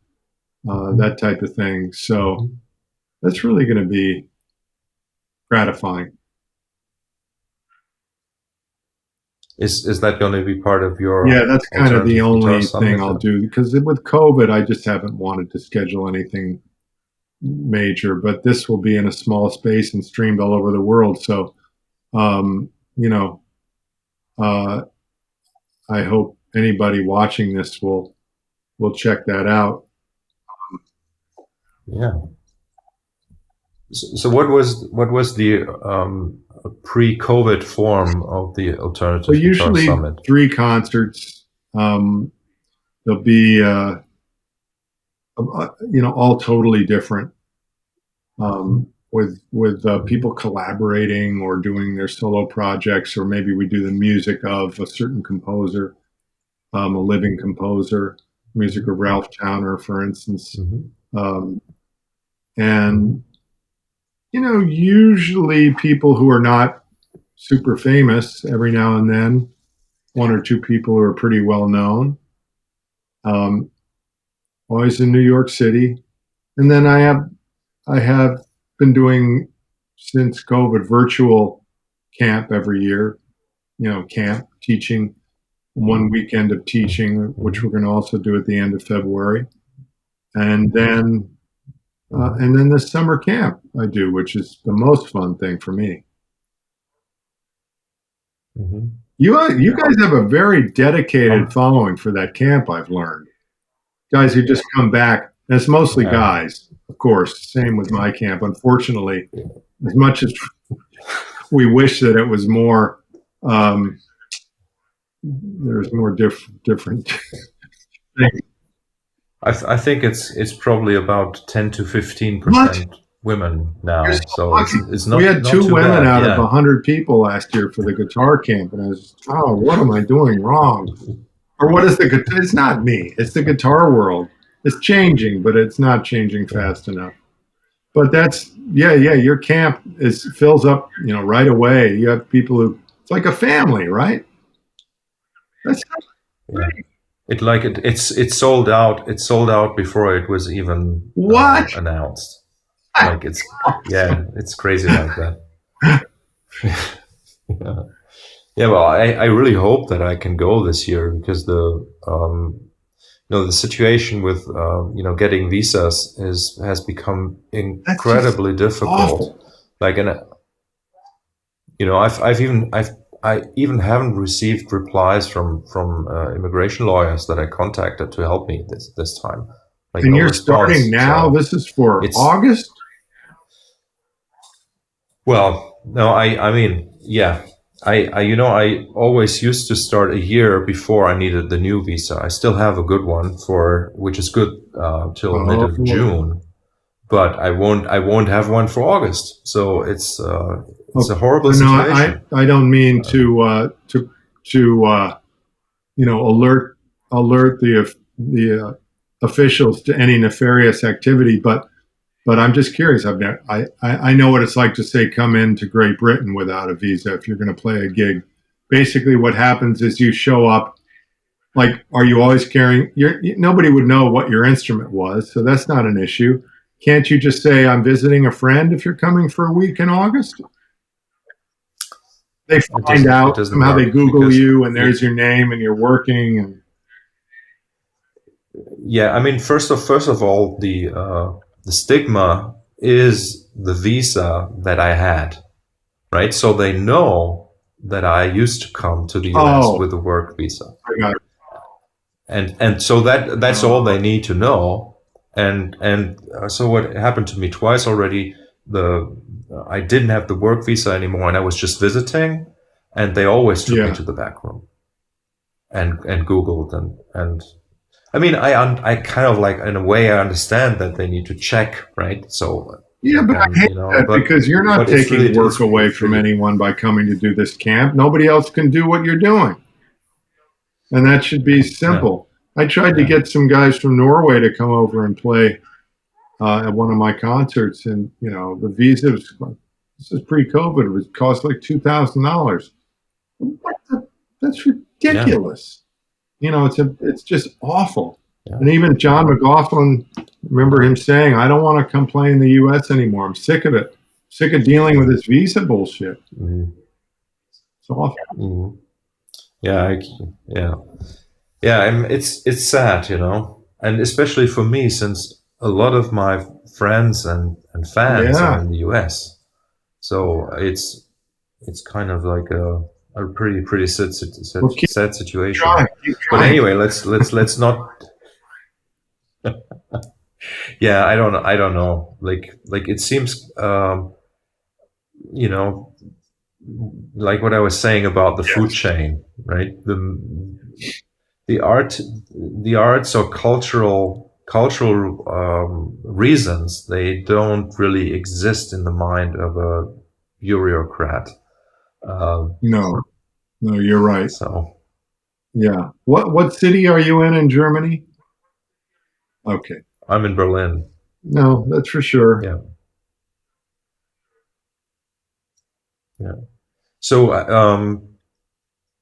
that type of thing. So that's really going to be gratifying. Is that going to be part of your? Yeah, that's kind of the only thing I'll summit? do, because with COVID, I just haven't wanted to schedule anything major. But this will be in a small space and streamed all over the world. So, you know, uh, I hope anybody watching this will check that out. Yeah. So what was the pre-COVID form of the Alternative So Guitar usually Summit? 3 concerts. There'll be all totally different, with people collaborating or doing their solo projects, or maybe we do the music of a certain composer, a living composer, music of Ralph Towner, for instance. And usually people who are not super famous. Every now and then, 1 or 2 people who are pretty well known. Always in New York City. And then I have been doing, since COVID, virtual camp every year. Camp teaching, 1 weekend of teaching, which we're going to also do at the end of February, and then the summer camp I do, which is the most fun thing for me. You guys have a very dedicated following for that camp, I've learned. Guys who just come back. And it's mostly guys, of course. Same with my camp. Unfortunately, as much as we wish that it was more, there's more different things. I think it's probably about 10 to 15% women now. So it's not. We had not 2 too women bad. out of 100 people last year for the guitar camp, and I was, what am I doing wrong? Or what is the guitar? It's not me. It's the guitar world. It's changing, but it's not changing fast enough. But that's your camp fills up, right away. You have people who, it's like a family, right? That's great. It's sold out. It's sold out before it was even announced. Like it's crazy like that. Yeah, well, I really hope that I can go this year, because the situation with getting visas has become incredibly difficult. Awful. Like, and I even haven't received replies from immigration lawyers that I contacted to help me this time. Like, and you're starting now. So this is for August. Well, no, I mean, yeah. I always used to start a year before I needed the new visa. I still have a good one which is good till mid of June, but I won't have one for August. So it's a horrible situation. I don't mean to alert the officials to any nefarious activity, but I'm just curious. I know what it's like to say come into Great Britain without a visa if you're going to play a gig. Basically, what happens is you show up. Like, are you always carrying nobody would know what your instrument was, so that's not an issue. Can't you just say, I'm visiting a friend if you're coming for a week in August? They It find doesn't. It out doesn't somehow. They work Google because you, and there's your name, and you're working. And yeah, I mean, first of all, the stigma is the visa that I had, right? So they know that I used to come to the US oh, with a work visa, I got it. and so that's all they need to know. So what happened to me twice already? The I didn't have the work visa anymore, and I was just visiting, and they always took me Yeah, to the back room and Googled and I mean, I kind of like, in a way, I understand that they need to check, right? So yeah, but I then, hate that because you're not it's really, taking work away it's from really, anyone by coming to do this camp. Nobody else can do what you're doing, and that should be yeah, simple. I tried to yeah, get some guys from Norway to come over and play at one of my concerts, and the visa was, this is pre-COVID. It would cost like $2,000. That's yeah, ridiculous. It's just awful. yeah, And even John McLaughlin, remember him saying, "I don't want to come play in the U.S. anymore. I'm sick of it. Sick of dealing with this visa bullshit." mm, It's awful. mm, yeah, yeah, yeah. It's sad, and especially for me, since a lot of my friends and fans are Yeah. in the US, so it's kind of like a pretty Well, keep sad situation. trying. Keep But trying. anyway, let's not. Yeah, I don't know. Like it seems, you know, like what I was saying about the food Yes. chain, right? The art, the arts or cultural reasons, they don't really exist in the mind of a bureaucrat. Um, No. No, you're right. so Yeah. What city are you in Germany? Okay. I'm in Berlin. No, that's for sure. Yeah, yeah. So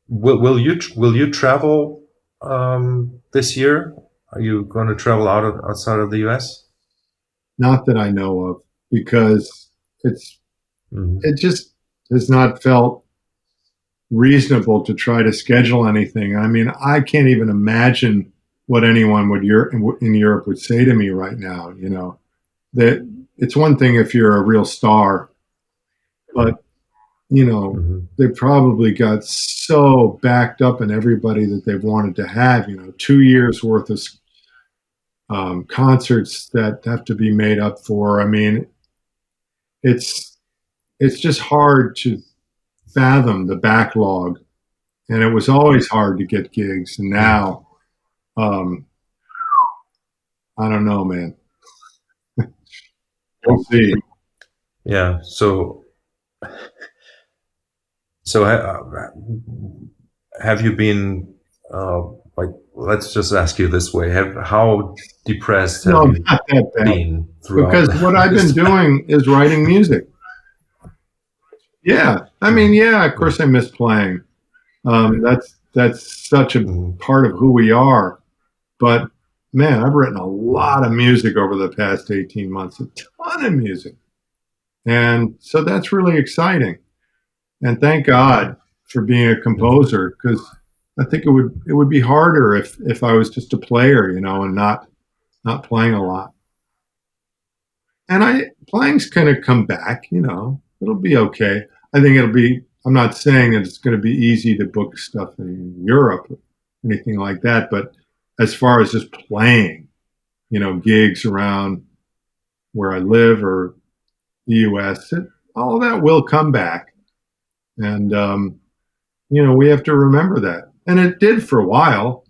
will you travel this year? Are you going to travel outside of the U.S.? Not that I know of, because it's Mm-hmm. it just has not felt reasonable to try to schedule anything. I mean, I can't even imagine what anyone in Europe would say to me right now. That it's one thing if you're a real star, but Mm-hmm. they probably got so backed up in everybody that they've wanted to have. 2 years worth of concerts that have to be made up for. I mean, it's it's just hard to fathom the backlog, and it was always hard to get gigs. And now, um, I don't know, man. We'll see. Yeah. So have you been like? Let's just ask you this way: how depressed No, have you not that bad. been throughout Because what I've been this time? doing is writing music. Yeah, I mean, Mhm. yeah, of course I miss playing. That's such a Mhm. part of who we are. But man, I've written a lot of music over the past 18 months, a ton of music. And so that's really exciting. And thank God for being a Mhm. composer, because I think it would be harder if I was just a player, and not playing a lot. And playing's gonna come back, it'll be okay. I think it'll be. I'm not saying that it's going to be easy to book stuff in Europe or anything like that, but as far as just playing, gigs around where I live or the U.S., all that will come back, and we have to remember that. And it did for a while,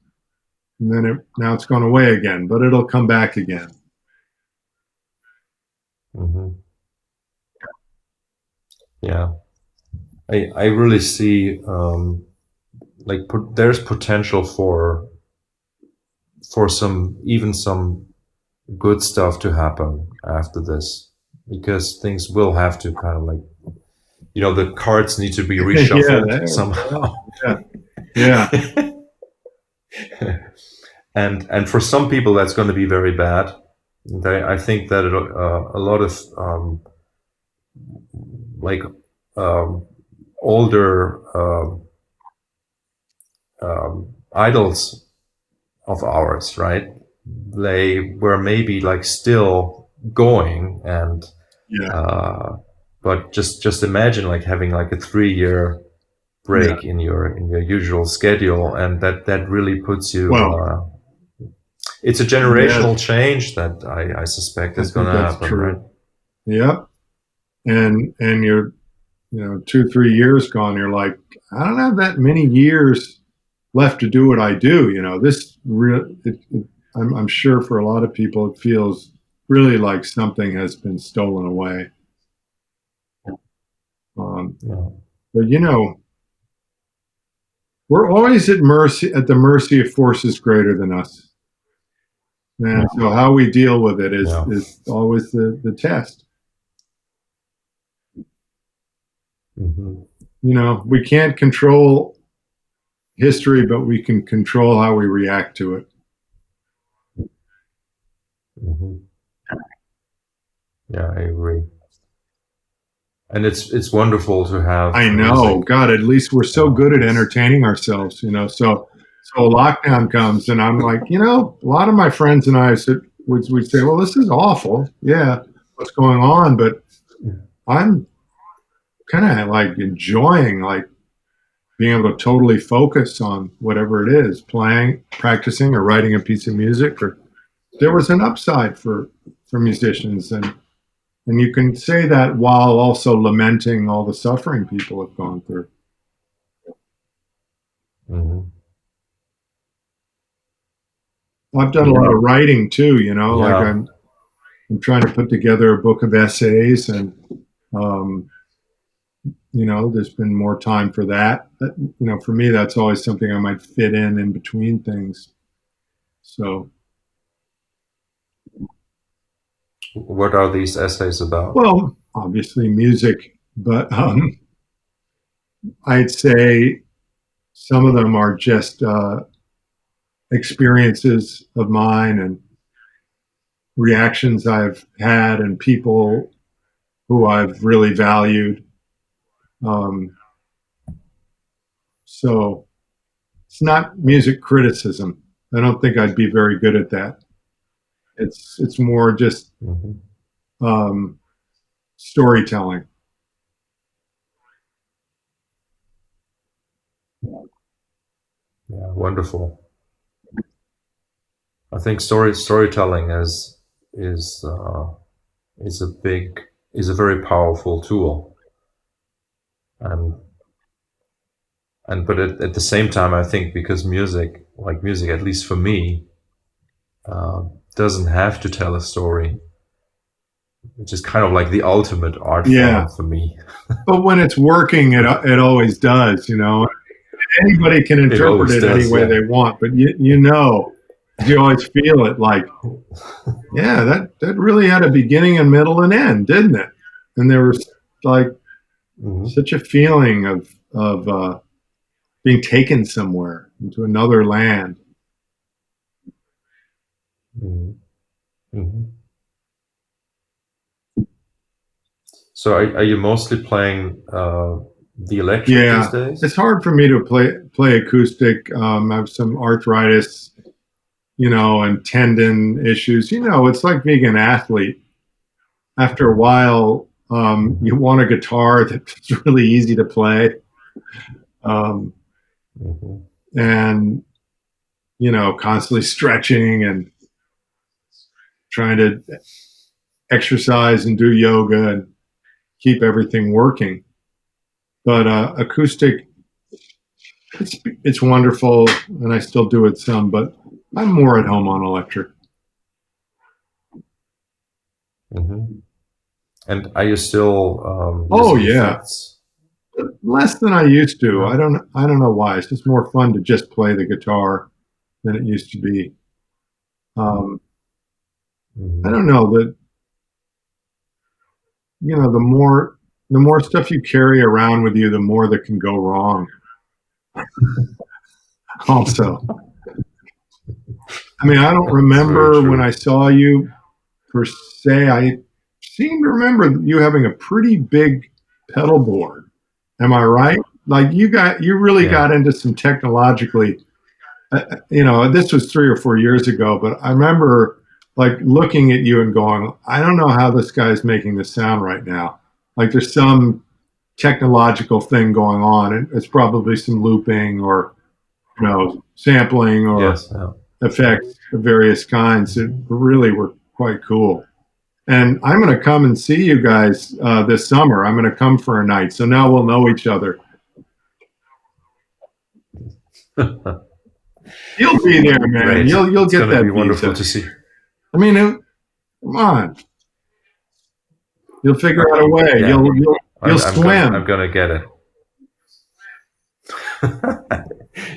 and then now it's gone away again, but it'll come back again. Mhm. Yeah, I really see like there's potential for some good stuff to happen after this, because things will have to kind of like, the cards need to be Yeah, reshuffled there. somehow. Yeah, yeah, And for some people that's going to be very bad. I think that a lot of like um, older idols of ours, right? They were maybe like still going, and Yeah. but just imagine like having like a 3 year break Yeah. in your usual schedule, and that really puts you. Well, It's a yeah, generational change that I suspect I is going think to that's happen, right? true. Yeah. And you're, 2, 3 years gone, you're like, I don't have that many years left to do what I do. This real, I'm sure for a lot of people, it feels really like something has been stolen away. Um, Yeah. but we're always at the mercy of forces greater than us. And so how we deal with it is Yeah. is always the test. Mm-hmm. We can't control history, but we can control how we react to it. Mm-hmm. Yeah, I agree. And it's wonderful to have I know, music. God, at least we're so good at It's entertaining ourselves. So a lockdown comes, and I'm like, a lot of my friends and I would say, well, this is awful. Yeah, what's going on? But I'm kind of like enjoying like being able to totally focus on whatever it is, playing, practicing, or writing a piece of music. Or there was an upside for musicians, and you can say that while also lamenting all the suffering people have gone through. Mhm. I've done a lot of writing too, like Yeah. I'm trying to put together a book of essays, and um, there's been more time for that. But, for me, that's always something I might fit in between things. So, What are these essays about? well, obviously music, but I'd say some of them are just experiences of mine and reactions I've had and people who I've really valued. Um, so it's not music criticism. I don't think I'd be very good at that. It's more just Hmm. um, storytelling. Yeah, wonderful. I think storytelling is is a big is a very powerful tool, and but at the same time, I think because music, at least for me, uh, doesn't have to tell a story, which is kind of like the ultimate art Yeah, form for me. but when it's working, it always does. Anybody can It interpret always it any does, way yeah. they want, but you always feel it like, yeah, that really had a beginning and middle and end, didn't it? And there was like Hmm. such a feeling of being taken somewhere into another land. Hmm. Hmm. So are you mostly playing the electric these Yeah, days? it's hard for me to play acoustic. I have some arthritis, and tendon issues. It's like being an athlete. After a while, you want a guitar that's really easy to play, um, Hmm. and constantly stretching and trying to exercise and do yoga and keep everything working. But acoustic, it's wonderful, and I still do it some, but I'm more at home on electric. Hmm. And are you still Oh using yeah, effects? less than I used to. Yeah. I don't know why. It's just more fun to just play the guitar than it used to be. Um, I Hmm. don't know that the more stuff you carry around with you, the more that can go wrong. Also, I mean, I don't It's very remember when I true. saw you per se. I seem to remember you having a pretty big pedal board. Am I right? Like you really Yeah. got into some technologically, this was 3 or 4 years ago, but I remember like looking at you and going, I don't know how this guy's making this sound right now. Like there's some technological thing going on, and it's probably some looping or sampling or Yes. Yeah. effects of various kinds that really were quite cool. And I'm going to come and see you guys this summer. I'm going to come for a night, so now we'll know each other. You'll be there, man. Great. You'll It's get going to that be wonderful visa. to see. I mean, come on, you'll figure out a way. Yeah. You'll I'm swim. gonna get it.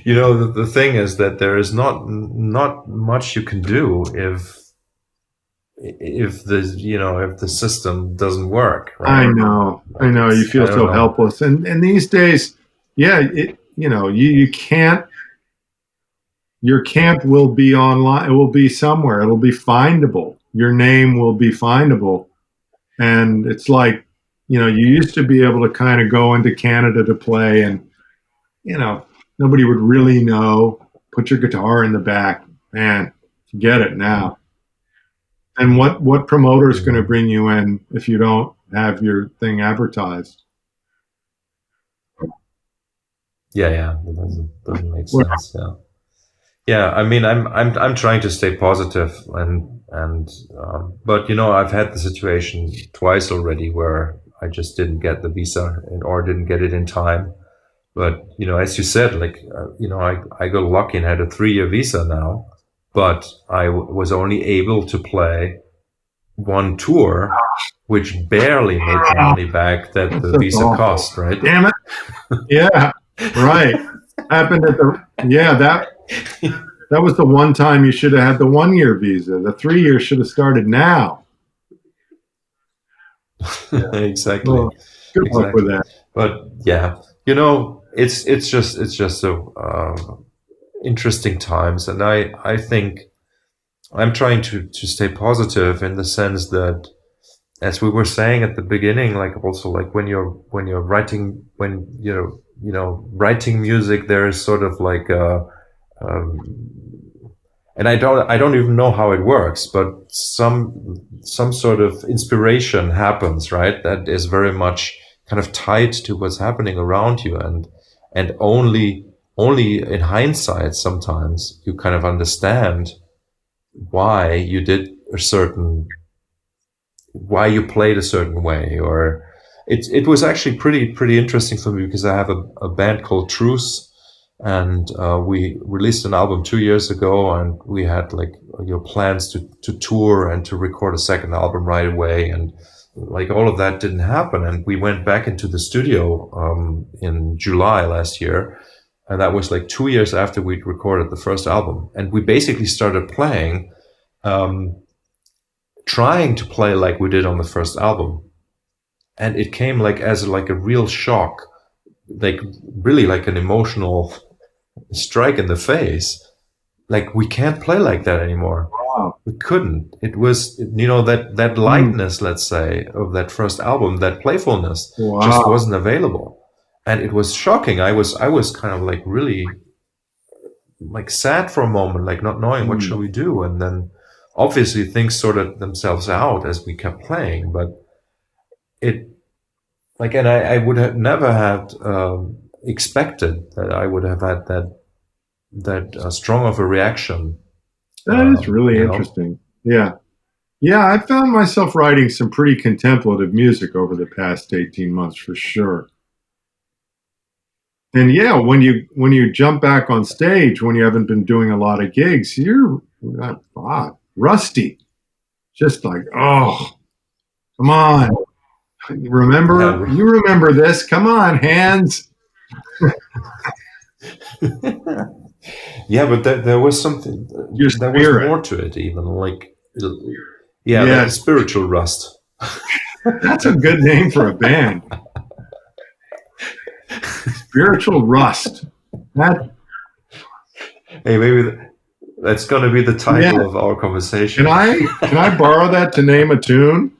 The thing is that there is not much you can do if the system doesn't work, right? I Like know. You I feel don't so know. helpless, and these days, yeah, you can't. Your camp will be online. It will be somewhere. It'll be findable. Your name will be findable. And it's like, you used to be able to kind of go into Canada to play and, nobody would really know. Put your guitar in the back. Man, forget it now. And what promoter is going to Mhm. bring you in if you don't have your thing advertised? Yeah, it doesn't make Well, sense. Yeah. Yeah, I mean, I'm trying to stay positive, but I've had the situation twice already where I just didn't get the visa or didn't get it in time. But as you said, like I got lucky and had a 3-year visa now, but was only able to play one tour, which barely made the money back that that's the just visa awful. cost, right? Damn it. Yeah, right. Happened at the, yeah, that was the one time you should have had the 1 year visa. The 3 years should have started now. Exactly, Well, good luck with exactly. that. But yeah, it's just so interesting times, and I think I'm trying to stay positive in the sense that, as we were saying at the beginning, like also like when you're writing, when writing music, there is sort of like um, and I don't even know how it works, but some sort of inspiration happens, right? That is very much kind of tied to what's happening around you, and only in hindsight sometimes you kind of understand why you did why you played a certain way. Or it was actually pretty interesting for me because I have a band called Truce, and we released an album 2 years ago, and we had like plans to tour and to record a second album right away, and like all of that didn't happen, and we went back into the studio in July last year, and that was like 2 years after we'd recorded the first album, and we basically started playing, um, trying to play like we did on the first album, and it came like as like a real shock, like really like an emotional strike in the face. Like we can't play like that anymore. Wow. We couldn't. It was that Mm, lightness, let's say, of that first album, that playfulness just wow. wasn't available, and it was shocking. I was kind of like really like sad for a moment, like not knowing what Mm. shall we do, and then obviously things sorted themselves out as we kept playing, but it like, and I would have never had expected that I would have had that strong of a reaction. That is really You know, interesting. Yeah. Yeah, I found myself writing some pretty contemplative music over the past 18 months for sure. And yeah, when you jump back on stage when you haven't been doing a lot of gigs, you're rusty. Just like, oh, come on. yeah, You remember this. Come on, hands. yeah, but there was something. Your There was spirit. more to it, even like, yeah, that Yes, spiritual rust. that's a good name for a band. Spiritual rust. That Hey, maybe that's going to be the yeah. title of our Can conversation. I borrow that to name a tune?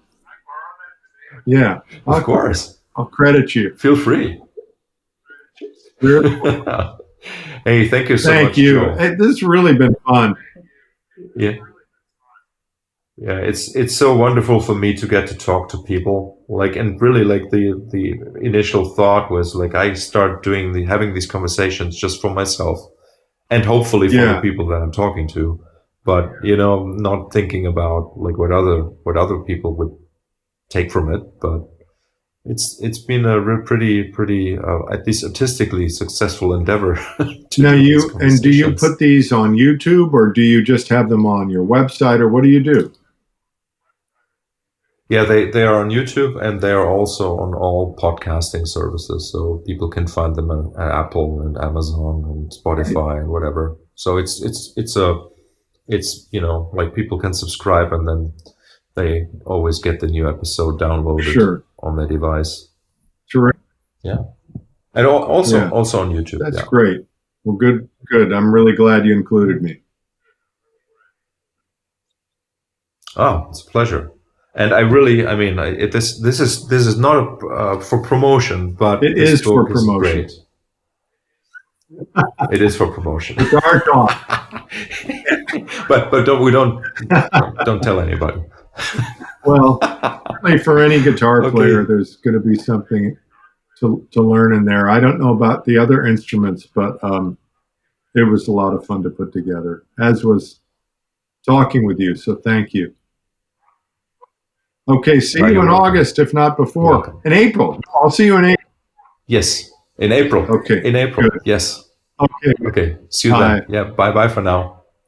Yeah. Of I'll course, I'll credit you. feel free. Really? Hey, thank you so Thank much, you. Joel. Hey, this has really been fun. Yeah. Yeah, it's so wonderful for me to get to talk to people. Like, and really, like the initial thought was like I start doing having these conversations just for myself and hopefully for the Yeah, people that I'm talking to. But not thinking about like what other people would take from it. But it's been a real pretty at least artistically successful endeavor to now do these do you conversations. put these on YouTube, or do you just have them on your website, or what do you do? Yeah, they are on YouTube and they are also on all podcasting services, so people can find them on Apple and Amazon and Spotify and whatever. So it's like people can subscribe and then they always get the new episode downloaded Sure. on their device. Terrific. Yeah, and Yeah, also on YouTube. that's Yeah. great. Well, good, good. I'm really glad you included me. Oh, it's a pleasure. And I really, I mean, this is not for promotion, but It this is for book is promotion. great. It is for promotion. Guitar talk. but don't tell anybody. Well, certainly for any guitar player, Okay. there's going to be something to learn in there. I don't know about the other instruments, but it was a lot of fun to put together, as was talking with you. So thank you. Okay, see you You're in welcome. August, if not You're before. welcome. In April. I'll see you in April. Yes, in April. Okay, In April. good. Yes. Okay, Okay. See you bye. then. Yeah. Bye bye for now.